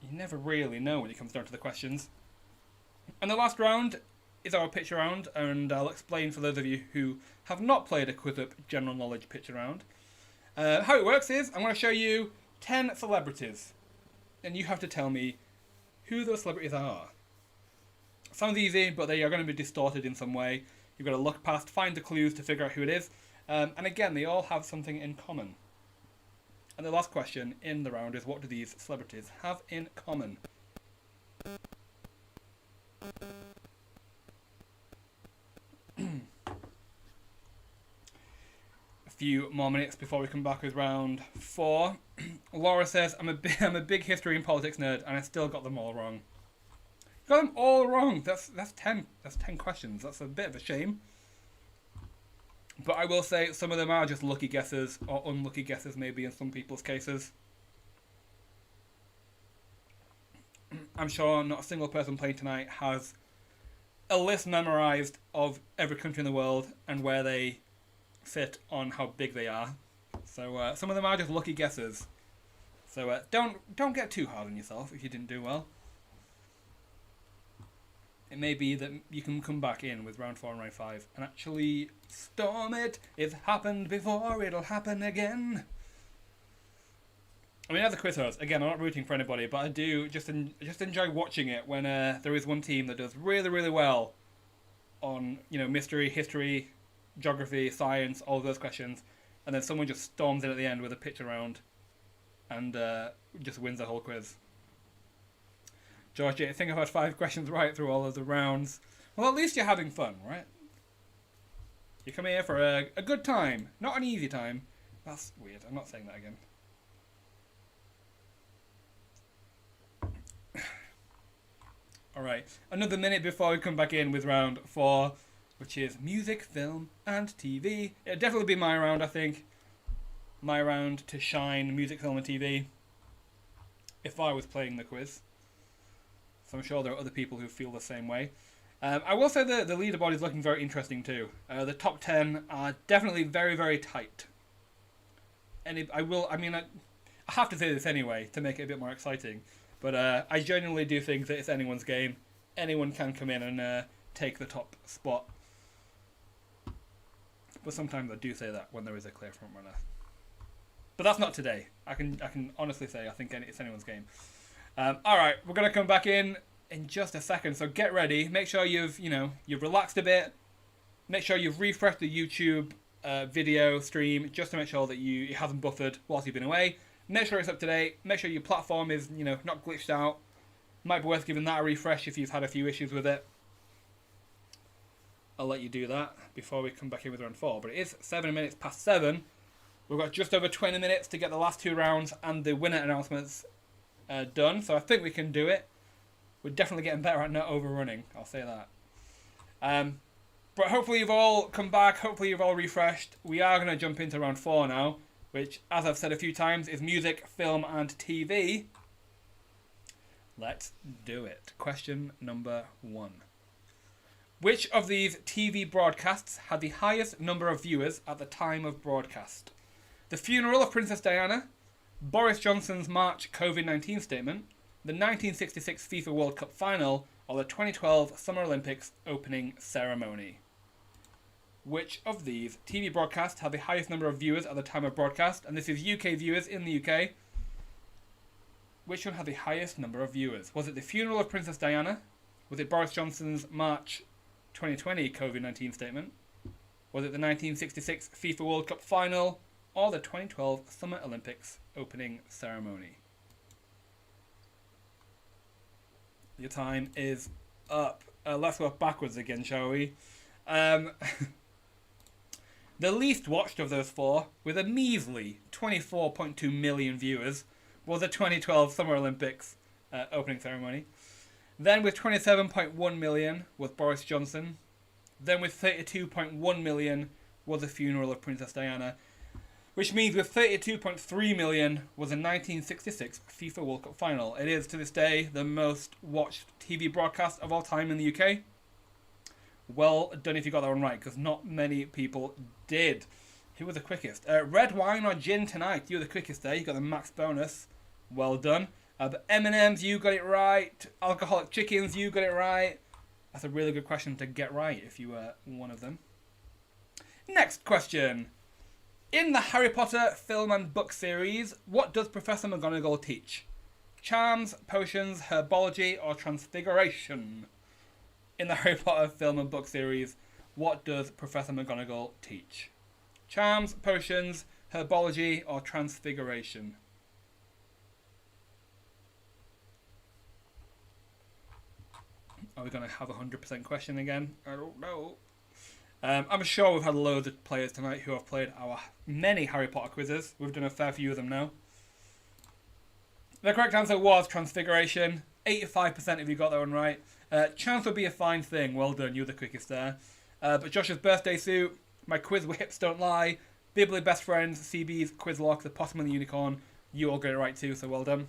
you never really know when it comes down to the questions. And the last round is our picture round, and I'll explain for those of you who have not played a QuizWhip general knowledge picture round. How it works is, I'm going to show you 10 celebrities, and you have to tell me who those celebrities are. Sounds easy, but they are going to be distorted in some way. You've got to look past, find the clues to figure out who it is. And again, they all have something in common. And the last question in the round is, what do these celebrities have in common? A few more minutes before we come back with round 4. Laura says, I'm a big history and politics nerd, and I still got them all wrong. Got them all wrong. That's 10. That's 10 questions. That's a bit of a shame. But I will say some of them are just lucky guesses, or unlucky guesses maybe in some people's cases. I'm sure not a single person playing tonight has a list memorized of every country in the world and where they sit on how big they are. So some of them are just lucky guesses. So don't get too hard on yourself if you didn't do well. It may be that you can come back in with round 4 and round 5 and actually storm it. It's happened before, it'll happen again. I mean, as a quiz host, again, I'm not rooting for anybody, but I do just enjoy watching it when there is one team that does really, really well on, mystery, history, geography, science, all those questions, and then someone just storms in at the end with a picture round and just wins the whole quiz. Georgie, I think I've had 5 questions right through all of the rounds. Well, at least you're having fun, right? You come here for a good time, not an easy time. That's weird. I'm not saying that again. Alright, another minute before we come back in with round 4, which is music, film, and TV. It'll definitely be my round, I think. My round to shine music, film, and TV. If I was playing the quiz. So I'm sure there are other people who feel the same way. I will say the leaderboard is looking very interesting too. The top 10 are definitely very, very tight. And I have to say this anyway to make it a bit more exciting. But I genuinely do think that it's anyone's game. Anyone can come in and take the top spot. But sometimes I do say that when there is a clear front runner. But that's not today. I can honestly say I think it's anyone's game. Alright, we're going to come back in just a second, so get ready. Make sure you've relaxed a bit. Make sure you've refreshed the YouTube video stream just to make sure that it hasn't buffered whilst you've been away. Make sure it's up to date. Make sure your platform is, not glitched out. Might be worth giving that a refresh if you've had a few issues with it. I'll let you do that before we come back in with round 4. But it is 7 minutes past 7. We've got just over 20 minutes to get the last 2 rounds and the winner announcements done. So I think we can do it. We're definitely getting better at not overrunning. I'll say that. But hopefully you've all come back. Hopefully you've all refreshed. We are going to jump into round 4 now, which, as I've said a few times, is music, film, and TV. Let's do it. Question number 1. Which of these TV broadcasts had the highest number of viewers at the time of broadcast? The funeral of Princess Diana, Boris Johnson's March COVID-19 statement, the 1966 FIFA World Cup final, or the 2012 Summer Olympics opening ceremony? Which of these TV broadcasts had the highest number of viewers at the time of broadcast? And this is UK viewers in the UK. Which one had the highest number of viewers? Was it the funeral of Princess Diana? Was it Boris Johnson's March 2020 COVID-19 statement? Was it the 1966 FIFA World Cup final? Or the 2012 Summer Olympics opening ceremony? Your time is up. Let's go backwards again, shall we? The least watched of those four, with a measly 24.2 million viewers, was the 2012 Summer Olympics opening ceremony. Then with 27.1 million was Boris Johnson. Then with 32.1 million was the funeral of Princess Diana. Which means with 32.3 million was the 1966 FIFA World Cup final. It is, to this day, the most watched TV broadcast of all time in the UK. Well done if you got that one right, because not many people did. Who was the quickest? Red wine or gin tonight? You were the quickest there. You got the max bonus. Well done. But M&M's, you got it right. Alcoholic chickens, you got it right. That's a really good question to get right if you were one of them. Next question. In the Harry Potter film and book series, what does Professor McGonagall teach? Charms, potions, herbology, or transfiguration? In the Harry Potter film and book series, what does Professor McGonagall teach? Charms, potions, herbology, or transfiguration? Are we going to have a 100% question again? I don't know. I'm sure we've had loads of players tonight who have played our many Harry Potter quizzes. We've done a fair few of them now. The correct answer was transfiguration. 85% of you got that one right. Chance would be a fine thing. Well done, you were the quickest there. But Josh's birthday suit, my QuizWhip's don't lie, Bibbly Best Friends, CB's Quizlock, the Possum and the Unicorn, you all got it right too, so well done.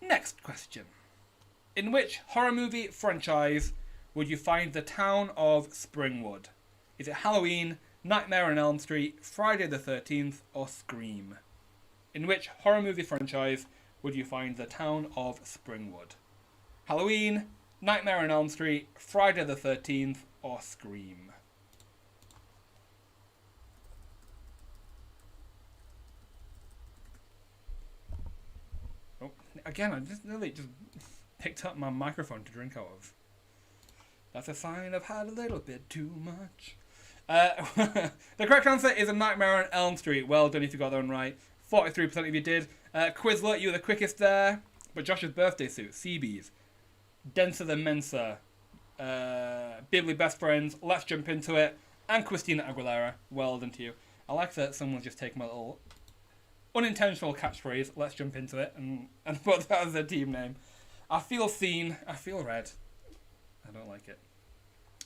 Next question. In which horror movie franchise would you find the town of Springwood? Is it Halloween, Nightmare on Elm Street, Friday the 13th, or Scream? In which horror movie franchise would you find the town of Springwood? Halloween, Nightmare on Elm Street, Friday the 13th, or Scream? Oh, again, I just picked up my microphone to drink out of. That's a sign I've had a little bit too much. The correct answer is A Nightmare on Elm Street. Well done if you got that one right. 43% of you did. Quizlet, you were the quickest there. But Josh's birthday suit, CB's, Denser Than Mensa, Bibbly Best Friends, Let's Jump Into It, and Christina Aguilera. Well done to you. I like that someone's just taken my little unintentional catchphrase, Let's Jump Into It, and put that as their team name. I feel seen. I feel read. I don't like it.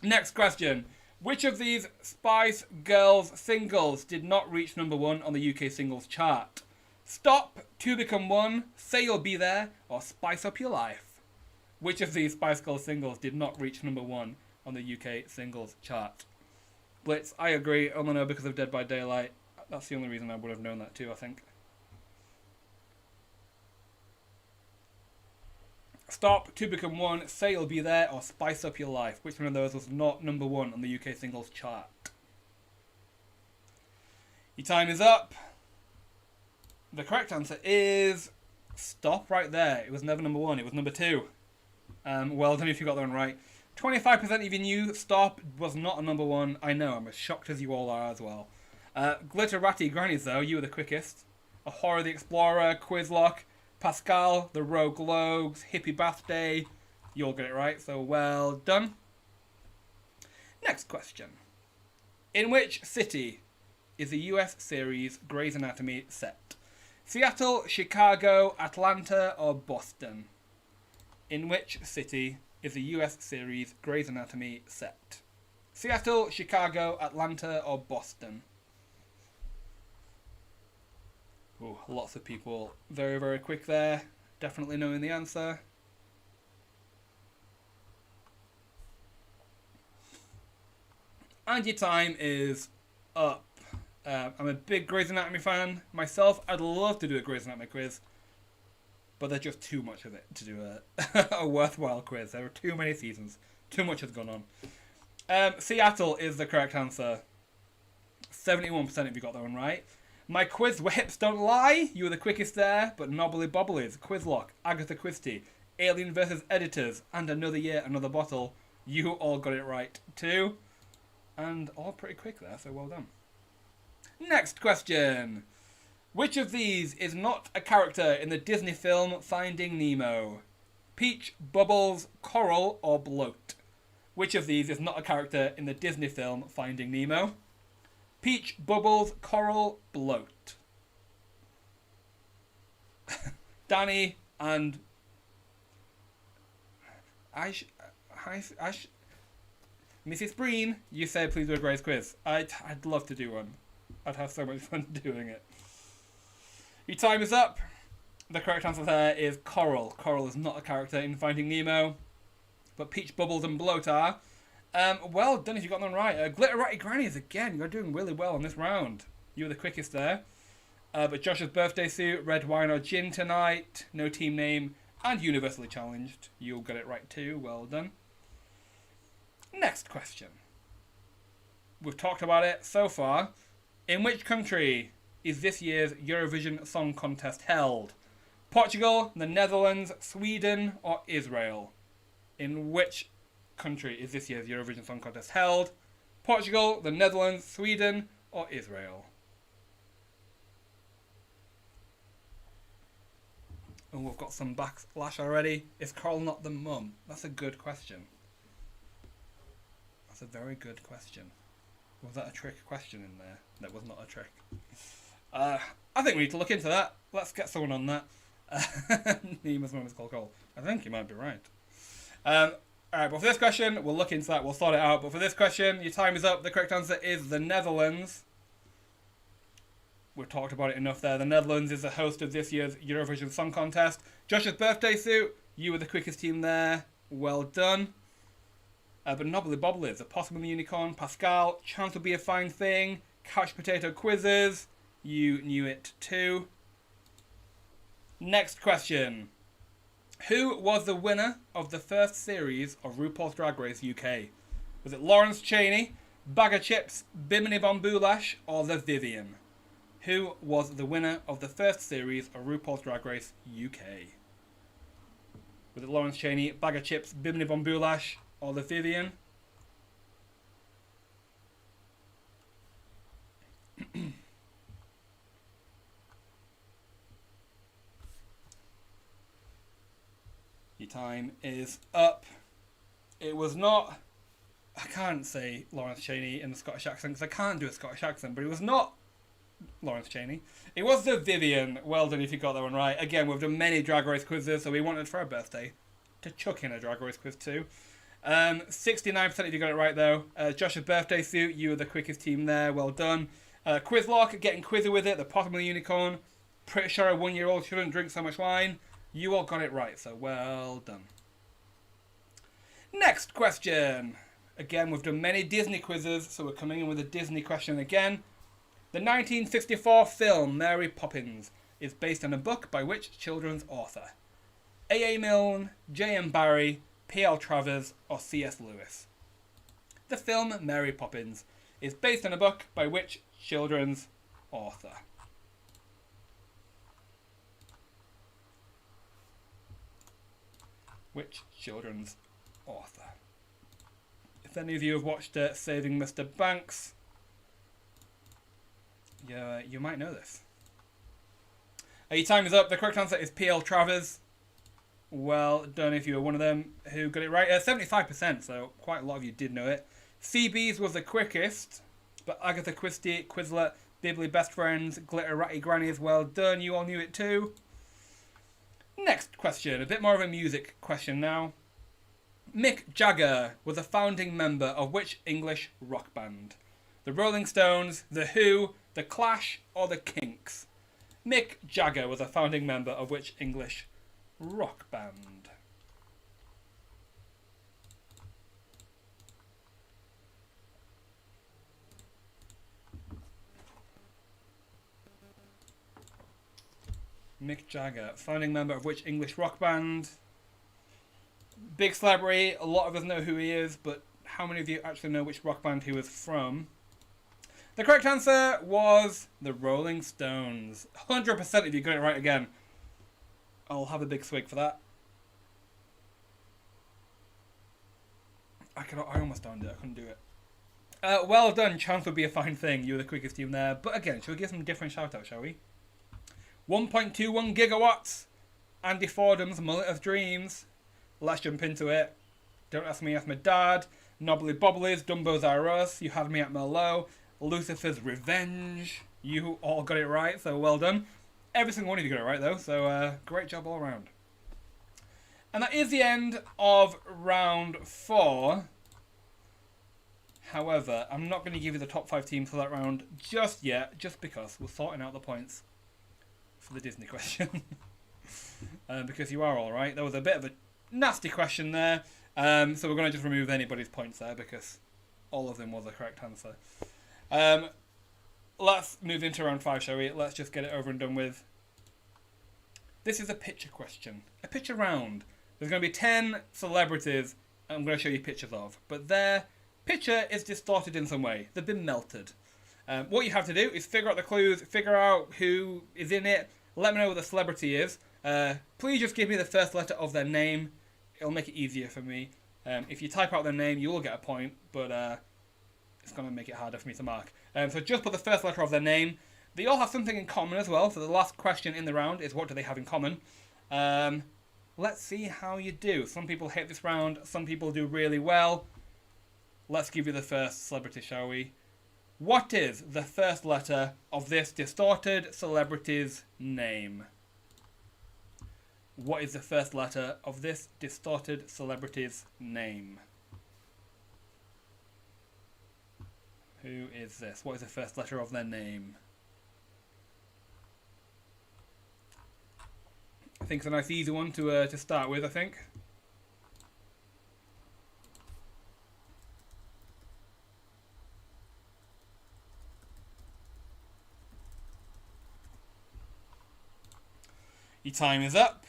Next question. Which of these Spice Girls singles did not reach number 1 on the UK singles chart? Stop, Two Become One, Say You'll Be There, or Spice Up Your Life? Which of these Spice Girls singles did not reach number 1 on the UK singles chart? Blitz, I agree. Only know because of Dead by Daylight. That's the only reason I would have known that too, I think. Stop, Two Become One, Say You'll Be There, or Spice Up Your Life. Which one of those was not number 1 on the UK singles chart? Your time is up. The correct answer is Stop right there. It was never number 1, it was number 2. Well done if you got that one right. 25% of you knew Stop was not a number 1. I know, I'm as shocked as you all are as well. Glitterati Grannies though, you were the quickest. Ahura the Explorer, Quizlock, Pascal, the Rogue Logs, Hippie Bath Day. You all get it right, so well done. Next question. In which city is the US series Grey's Anatomy set? Seattle, Chicago, Atlanta, or Boston? In which city is the US series Grey's Anatomy set? Seattle, Chicago, Atlanta, or Boston? Oh, lots of people very, very quick there. Definitely knowing the answer. And your time is up. I'm a big Grey's Anatomy fan myself. I'd love to do a Grey's Anatomy quiz, but there's just too much of it to do a worthwhile quiz. There are too many seasons. Too much has gone on. Seattle is the correct answer. 71% of you got that one right. My QuizWhip's don't lie. You were the quickest there, but Knobbly Bobblies, Quizlock, Agatha Christie, Alien vs. Editors, and Another Year, Another Bottle. You all got it right too. And all pretty quick there, so well done. Next question. Which of these is not a character in the Disney film Finding Nemo? Peach, Bubbles, Coral, or Bloat? Which of these is not a character in the Disney film Finding Nemo? Peach, Bubbles, Coral, Bloat. Danny and Mrs. Breen, you said please do a Grace quiz. I'd love to do one. I'd have so much fun doing it. Your time is up. The correct answer there is Coral. Coral is not a character in Finding Nemo, but Peach, Bubbles, and Bloat are. Well done if you got them right. Glitter Ratty Grannies, again, you're doing really well on this round. You were the quickest there. But Josh's birthday suit, red wine or gin tonight, no team name, and universally challenged. You'll get it right too. Well done. Next question. We've talked about it so far. In which country is this year's Eurovision Song Contest held? Portugal, the Netherlands, Sweden, or Israel? In which country is this year's Eurovision Song Contest held? Portugal, the Netherlands, Sweden, or Israel? Oh, we've got some backlash already. Is Coral not the mum? That's a good question. That's a very good question. Was that a trick question in there? That was not a trick. I think we need to look into that. Let's get someone on that. Nemo's mum is called Coral. I think you might be right. Alright, but for this question, we'll look into that. We'll sort it out. But for this question, your time is up. The correct answer is the Netherlands. We've talked about it enough there. The Netherlands is the host of this year's Eurovision Song Contest. Josh's birthday suit. You were the quickest team there. Well done. But Knobbly Bobblies, the Possum and the Unicorn, Pascal, Chance Will Be a Fine Thing, Couch Potato Quizzes. You knew it too. Next question. Who was the winner of the first series of RuPaul's Drag Race UK? Was it Lawrence Chaney, Bag of Chips, Bimini Bon Boulash, or The Vivian? Who was the winner of the first series of RuPaul's Drag Race UK? Was it Lawrence Chaney, Bag of Chips, Bimini Bon Boulash, or The Vivian? Your time is up. It was not... I can't say Lawrence Chaney in the Scottish accent because I can't do a Scottish accent, but it was not Lawrence Chaney. It was The Vivian. Well done if you got that one right. Again, we've done many Drag Race quizzes, so we wanted for our birthday to chuck in a Drag Race quiz too. 69% of you got it right though. Josh's birthday suit, you were the quickest team there. Well done. Quizlock, getting quizzy with it. The Possum and the Unicorn. Pretty sure a 1-year-old shouldn't drink so much wine. You all got it right, so well done. Next question. Again, we've done many Disney quizzes, so we're coming in with a Disney question again. The 1964 film Mary Poppins is based on a book by which children's author? A.A. Milne, J.M. Barrie, P.L. Travers, or C.S. Lewis? The film Mary Poppins is based on a book by which children's author? Which children's author? If any of you have watched Saving Mr. Banks, you might know this. Your time is up. The correct answer is P.L. Travers. Well done if you were one of them who got it right. 75%, so quite a lot of you did know it. Phoebe's was the quickest, but Agatha Christie, Quizlet, Bibli Best Friends, Glitter Ratty Grannies, well done. You all knew it too. Next question, a bit more of a music question now. Mick Jagger was a founding member of which English rock band? The Rolling Stones, The Who, The Clash, or The Kinks? Mick Jagger was a founding member of which English rock band? Mick Jagger, founding member of which English rock band? Big celebrity, a lot of us know who he is, but how many of you actually know which rock band he was from? The correct answer was the Rolling Stones. 100% if you got it right again. I'll have a big swig for that. I almost done it. I couldn't do it. Well done. Chance would be a fine thing. You were the quickest team there. But again, shall we give some different shout-outs, shall we? 1.21 gigawatts. Andy Fordham's Mullet of Dreams. Let's jump into it. Don't ask me, ask my dad. Knobbly Bobblies, Dumbo's R Us. You had me at Merlot. Lucifer's Revenge. You all got it right, so well done. Every single one of you got it right, though, so great job all around. And that is the end of round 4. However, I'm not going to give you the top 5 teams for that round just yet, just because we're sorting out the points for the Disney question. Because you are all right. There was a bit of a nasty question there, so we're going to just remove anybody's points there, because all of them was the correct answer. Let's move into round 5, shall we? Let's just get it over and done with. This is a picture question. A picture round. There's going to be 10 celebrities I'm going to show you pictures of. But their picture is distorted in some way. They've been melted. What you have to do is figure out the clues, figure out who is in it, let me know what the celebrity is. Please just give me the first letter of their name. It'll make it easier for me. If you type out their name, you will get a point, but it's going to make it harder for me to mark. So just put the first letter of their name. They all have something in common as well, so the last question in the round is what do they have in common. Let's see how you do. Some people hate this round, some people do really well. Let's give you the first celebrity, shall we? What is the first letter of this distorted celebrity's name? What is the first letter of this distorted celebrity's name? Who is this? What is the first letter of their name? I think it's a nice easy one to start with, I think. Your time is up.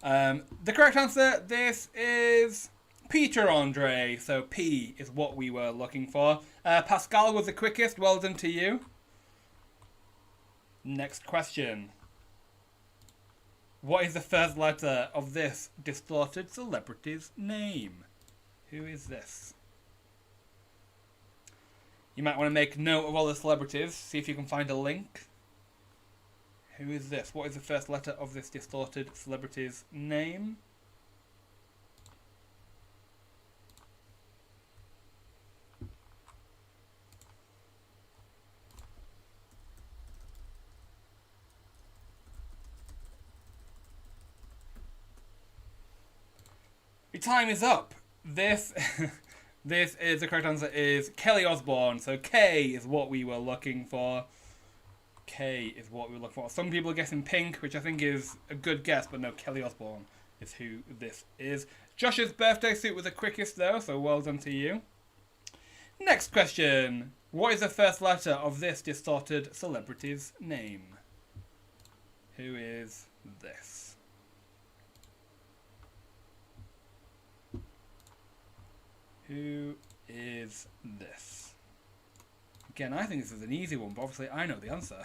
The correct answer, this is Peter Andre. So P is what we were looking for. Pascal was the quickest. Well done to you. Next question. What is the first letter of this distorted celebrity's name? Who is this? You might want to make note of all the celebrities. See if you can find a link. Who is this? What is the first letter of this distorted celebrity's name? Your time is up. This is the correct answer is Kelly Osbourne. So K is what we were looking for. K is what we were looking for. Some people are guessing Pink, which I think is a good guess, but no, Kelly Osbourne is who this is. Josh's birthday suit was the quickest though, so well done to you. Next question. What is the first letter of this distorted celebrity's name? Who is this? Who is this? Again, I think this is an easy one, but obviously I know the answer.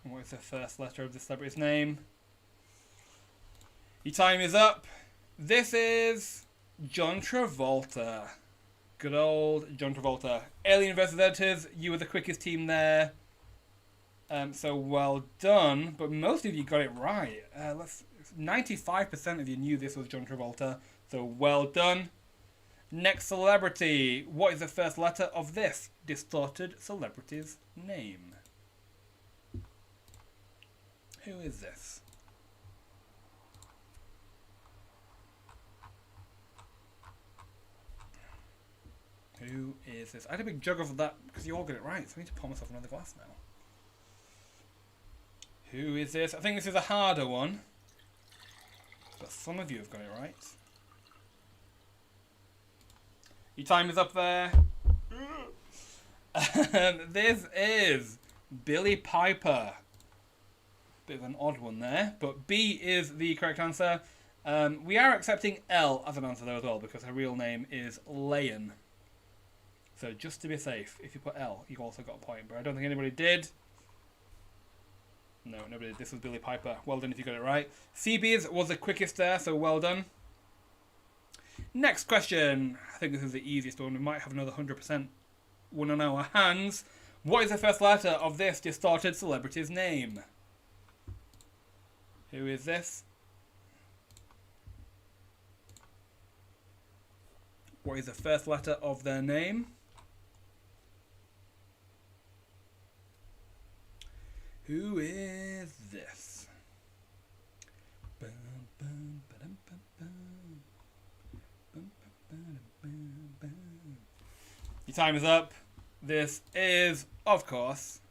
What is the first letter of the celebrity's name? Your time is up. This is John Travolta. Good old John Travolta. Alien vs. Editors, you were the quickest team there. So well done, but most of you got it right. 95% of you knew this was John Travolta, so well done. Next celebrity. What is the first letter of this distorted celebrity's name? Who is this? Who is this? I had a big jug of that because you all got it right, so I need to pour myself another glass now. Who is this? I think this is a harder one, but some of you have got it right. Your time is up there. This is Billie Piper. Bit of an odd one there, but B is the correct answer. We are accepting L as an answer though as well, because her real name is Leon. So just to be safe, if you put L, you also got a point, but I don't think anybody did. No, nobody did. This was Billy Piper. Well done if you got it right. CB's was the quickest there, so well done. Next question. I think this is the easiest one. We might have another 100% one on our hands. What is the first letter of this distorted celebrity's name? Who is this? What is the first letter of their name? Who is this? Your time is up. This is, of course,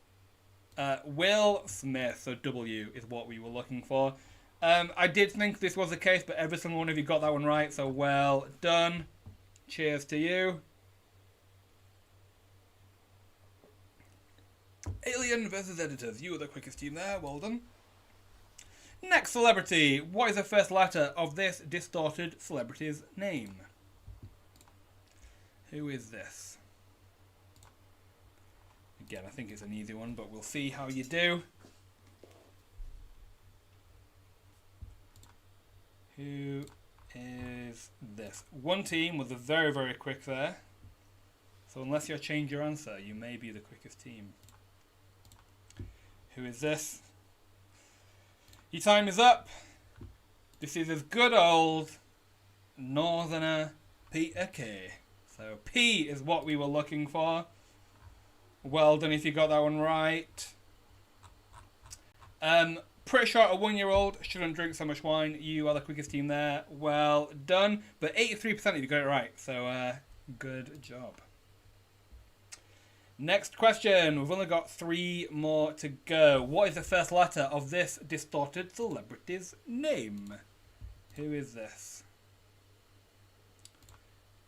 Will Smith. So W is what we were looking for. I did think this was the case, but every single one of you got that one right. So well done. Cheers to you. Alien versus Editors. You were the quickest team there. Well done. Next celebrity. What is the first letter of this distorted celebrity's name? Who is this? Again, I think it's an easy one, but we'll see how you do. Who is this? One team was very, very quick there. So unless you change your answer, you may be the quickest team. Who is this? Your time is up. This is his good old Northerner Peter Kay. So P is what we were looking for. Well done if you got that one right. Pretty sure a 1-year-old shouldn't drink so much wine. You are the quickest team there. Well done. But 83% of you got it right. So good job. Next question. We've only got 3 more to go. What is the first letter of this distorted celebrity's name? Who is this?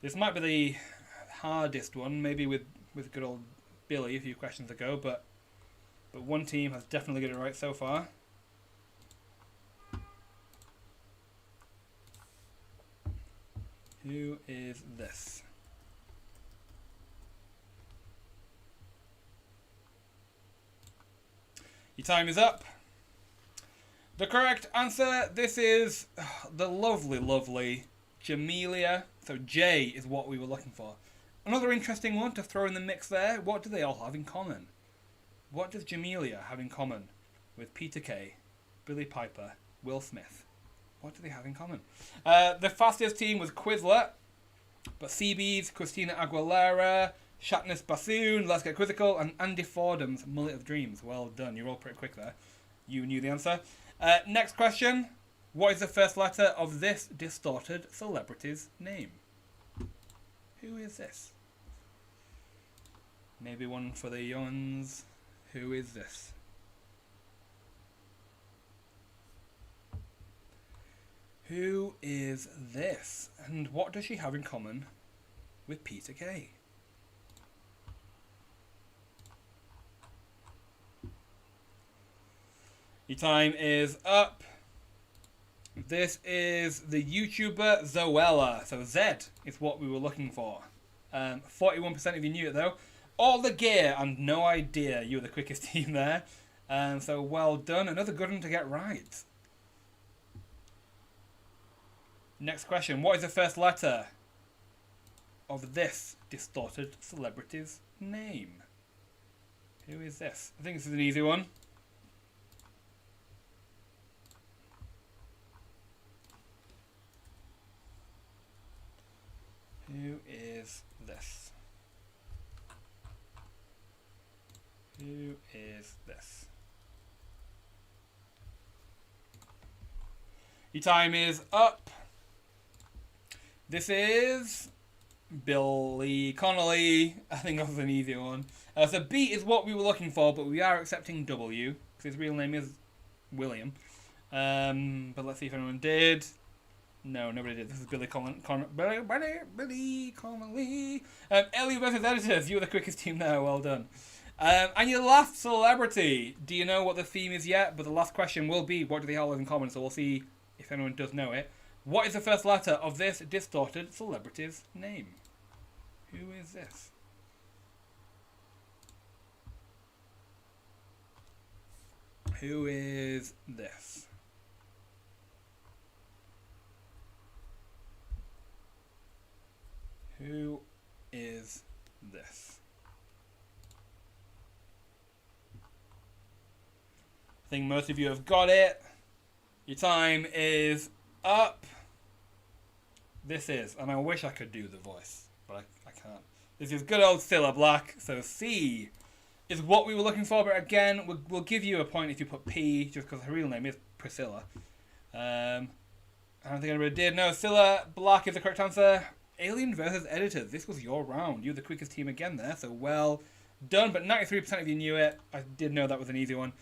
This might be the hardest one, maybe with good old Billy a few questions ago, but one team has definitely got it right so far. Who is this? Your time is up. The correct answer, this is the lovely, lovely Jamelia. So J is what we were looking for. Another interesting one to throw in the mix there. What do they all have in common? What does Jamelia have in common with Peter Kay, Billy Piper, Will Smith? What do they have in common? The fastest team was Quizlet, but CB's Christina Aguilera, Shatner's Bassoon, Let's Get Quizzical, and Andy Fordham's Mullet of Dreams. Well done. You're all pretty quick there. You knew the answer. Next question. What is the first letter of this distorted celebrity's name? Who is this? Maybe one for the young ones. Who is this? Who is this? And what does she have in common with Peter Kay? Your time is up. This is the YouTuber Zoella. So Z is what we were looking for. 41% of you knew it though. All the gear and no idea. You were the quickest team there. So well done. Another good one to get right. Next question. What is the first letter of this distorted celebrity's name? Who is this? I think this is an easy one. Who is this? Who is this? Your time is up. This is Billy Connolly. I think that was an easy one. So B is what we were looking for, but we are accepting W, because his real name is William. But let's see if anyone did. No, nobody did. This is Billy Connolly. Ellie versus Editors. You were the quickest team there. Well done. And your last celebrity. Do you know what the theme is yet? But the last question will be, what do they all have in common? So we'll see if anyone does know it. What is the first letter of this distorted celebrity's name? Who is this? Who is this? Who is this? I think most of you have got it. Your time is up. This is, and I wish I could do the voice, but I can't. This is good old Cilla Black, so C is what we were looking for, but again, we'll give you a point if you put P, just because her real name is Priscilla. I don't think anybody did. No, Cilla Black is the correct answer. Alien versus Editors. This was your round. You're the quickest team again there, so well done. But 93% of you knew it. I did know that was an easy one.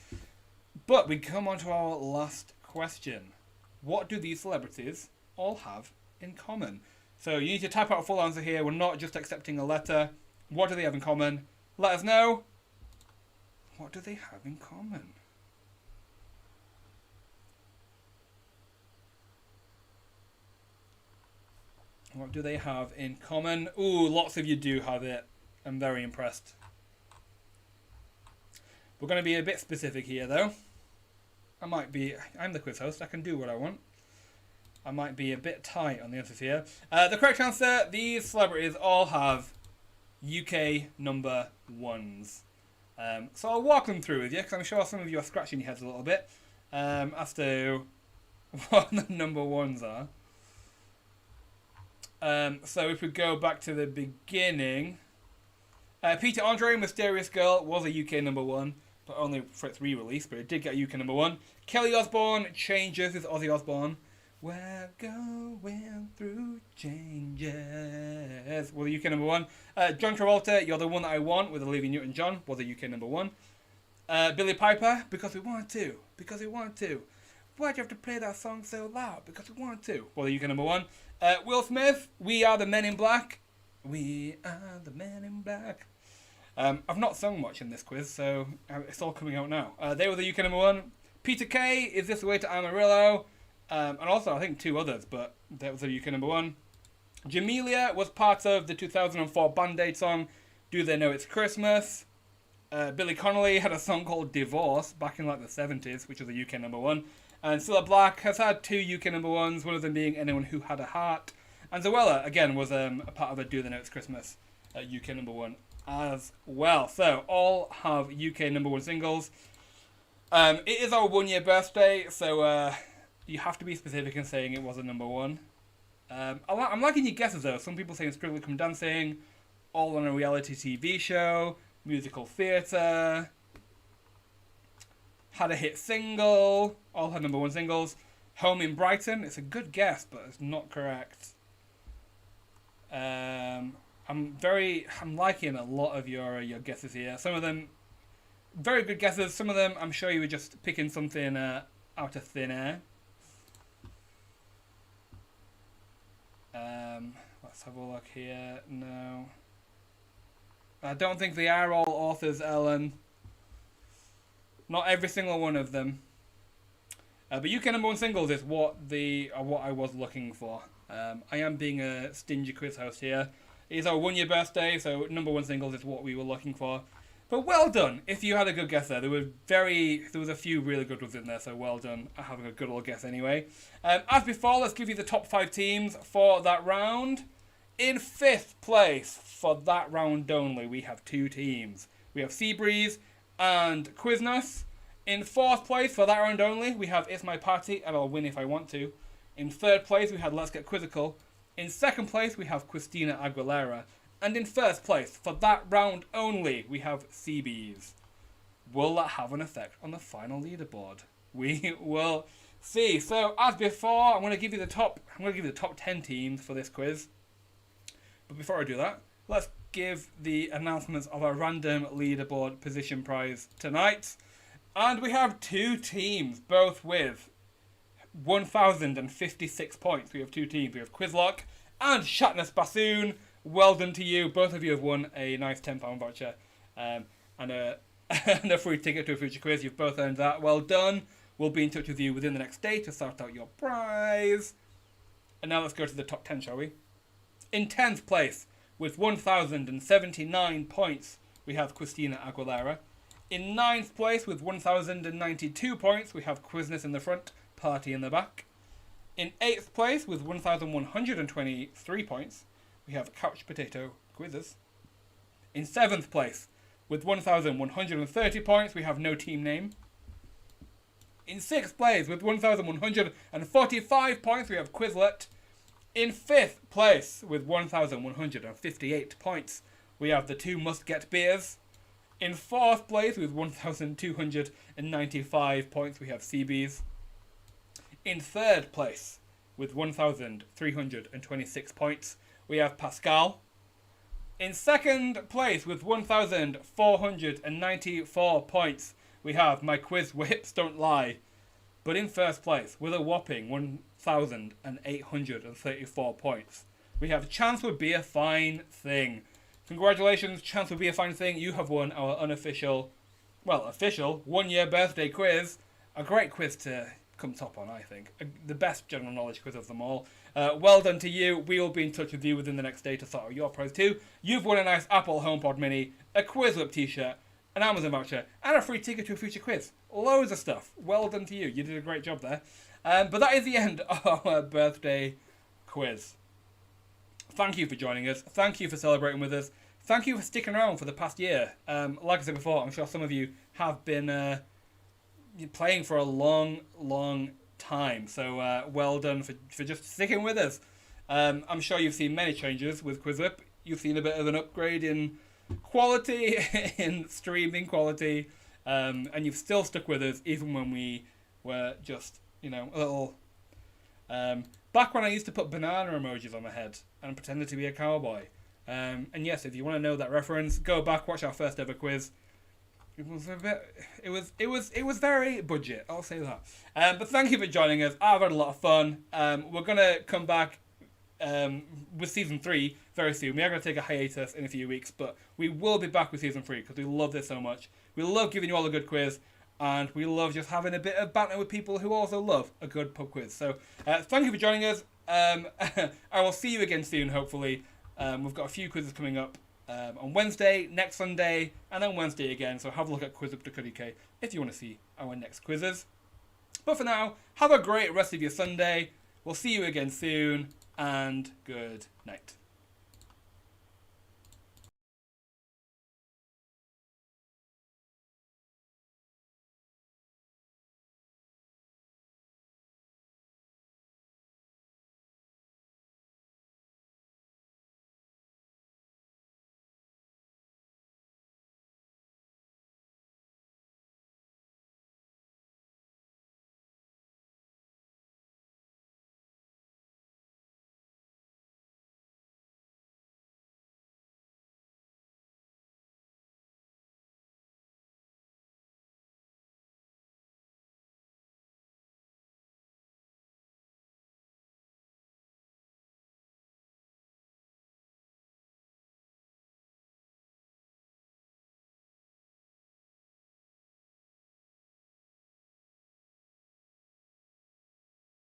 But we come on to our last question. What do these celebrities all have in common? So you need to type out a full answer here. We're not just accepting a letter. What do they have in common? Let us know. What do they have in common? What do they have in common? Ooh, lots of you do have it. I'm very impressed. We're going to be a bit specific here, though. I'm the quiz host. I can do what I want. I might be a bit tight on the answers here. The correct answer, these celebrities all have UK number ones. So I'll walk them through with you, because I'm sure some of you are scratching your heads a little bit as to what the number ones are. So if we go back to the beginning, Peter Andre, Mysterious Girl, was a UK number one, but only for its re-release, but it did get UK number one. Kelly Osbourne, Changes with Ozzy Osbourne. We're going through changes. Was a UK number one. John Travolta, You're the One That I Want, with Olivia Newton-John, was a UK number one. Billy Piper, Because We Want To. Because We Want To. Why'd you have to play that song so loud? Because we want to. Was a UK number one. Will Smith, We Are the Men in Black. We are the Men in Black. I've not sung much in this quiz, so it's all coming out now. They were the UK number one. Peter Kay, Is This the Way to Amarillo? And also, I think two others, but that was the UK number one. Jamelia was part of the 2004 Band Aid song, Do They Know It's Christmas? Billy Connolly had a song called Divorce back in like the 70s, which was a UK number one. And Cilla Black has had two UK number ones, one of them being Anyone Who Had a Heart. And Zoella, again, was a part of a Do They Know It's Christmas UK number one as well. So, all have UK number one singles. It is our 1 year birthday, so you have to be specific in saying it was a number one. I'm liking your guesses though. Some people saying Strictly Come Dancing, All on a Reality TV Show, Musical Theatre, had a hit single, all had number one singles. Home in Brighton, it's a good guess, but it's not correct. I'm liking a lot of your guesses here. Some of them very good guesses. Some of them I'm sure you were just picking something out of thin air. Let's have a look here. No, I don't think they are all authors, Ellen. Not every single one of them. But UK number one singles is what I was looking for. I am being a stingy quiz host here. It is our 1 year birthday, so number one singles is what we were looking for. But well done if you had a good guess there. There was a few really good ones in there, so well done having a good old guess anyway. As before, let's give you the top 5 teams for that round. In 5th place for that round only, we have 2 teams. We have Seabreeze and Quizness. In 4th place for that round only, we have It's My Party and I'll Win If I Want To. In 3rd place, we had Let's Get Quizzical. In 2nd place, we have Christina Aguilera. And in 1st place, for that round only, we have Seabees. Will that have an effect on the final leaderboard? We will see. So, as before, I'm going to give you the top 10 teams for this quiz. But before I do that, let's give the announcements of our random leaderboard position prize tonight. And we have 2 teams, both with 1,056 points. We have 2 teams. We have Quizlock and Shatness Bassoon. Well done to you. Both of you have won a nice £10 voucher. and a, and a free ticket to a future quiz. You've both earned that. Well done. We'll be in touch with you within the next day to sort out your prize. And now let's go to the top 10, shall we? In 10th place, with 1,079 points, we have Christina Aguilera. In 9th place, with 1,092 points, we have Quizness in the front, Party in the back. In 8th place, with 1,123 points, we have Couch Potato Quizzes. In 7th place, with 1,130 points, we have No Team Name. In 6th place, with 1,145 points, we have Quizlet. In 5th place, with 1,158 points, we have The Two Must Get Beers. In 4th place, with 1,295 points, we have CBs. In 3rd place, with 1,326 points, we have Pascal. In 2nd place, with 1,494 points, we have My QuizWhip's Don't Lie. But in 1st place, with a whopping 1,834 points, we have Chance Would Be a Fine Thing. Congratulations, Chance Would Be a Fine Thing. You have won our unofficial, official 1-year birthday quiz. A great quiz to come top on, I think. The best general knowledge quiz of them all. Well done to you. We will be in touch with you within the next day to sort out your prize too. You've won a nice Apple HomePod Mini, a QuizWhip T-Shirt, an Amazon voucher, and a free ticket to a future quiz. Loads of stuff. Well done to you. You did a great job there. But that is the end of our birthday quiz. Thank you for joining us. Thank you for celebrating with us. Thank you for sticking around for the past year. Like I said before, I'm sure some of you have been playing for a long, long time. So well done for just sticking with us. I'm sure you've seen many changes with QuizWhip. You've seen a bit of an upgrade in quality, in streaming quality, and you've still stuck with us even when we were just, a little... back when I used to put banana emojis on my head and pretended to be a cowboy. And yes, if you want to know that reference, go back, watch our first ever quiz. It was a bit, it was very budget, I'll say that. But thank you for joining us. I've had a lot of fun. We're gonna come back with season 3 very soon. We are gonna take a hiatus in a few weeks, but we will be back with season 3 because we love this so much. We love giving you all a good quiz, and we love just having a bit of banter with people who also love a good pub quiz. So thank you for joining us. I will see you again soon, hopefully. We've got a few quizzes coming up on Wednesday, next Sunday, and then Wednesday again. So have a look at QuizWhip.co.uk if you want to see our next quizzes. But for now, have a great rest of your Sunday. We'll see you again soon, and good night.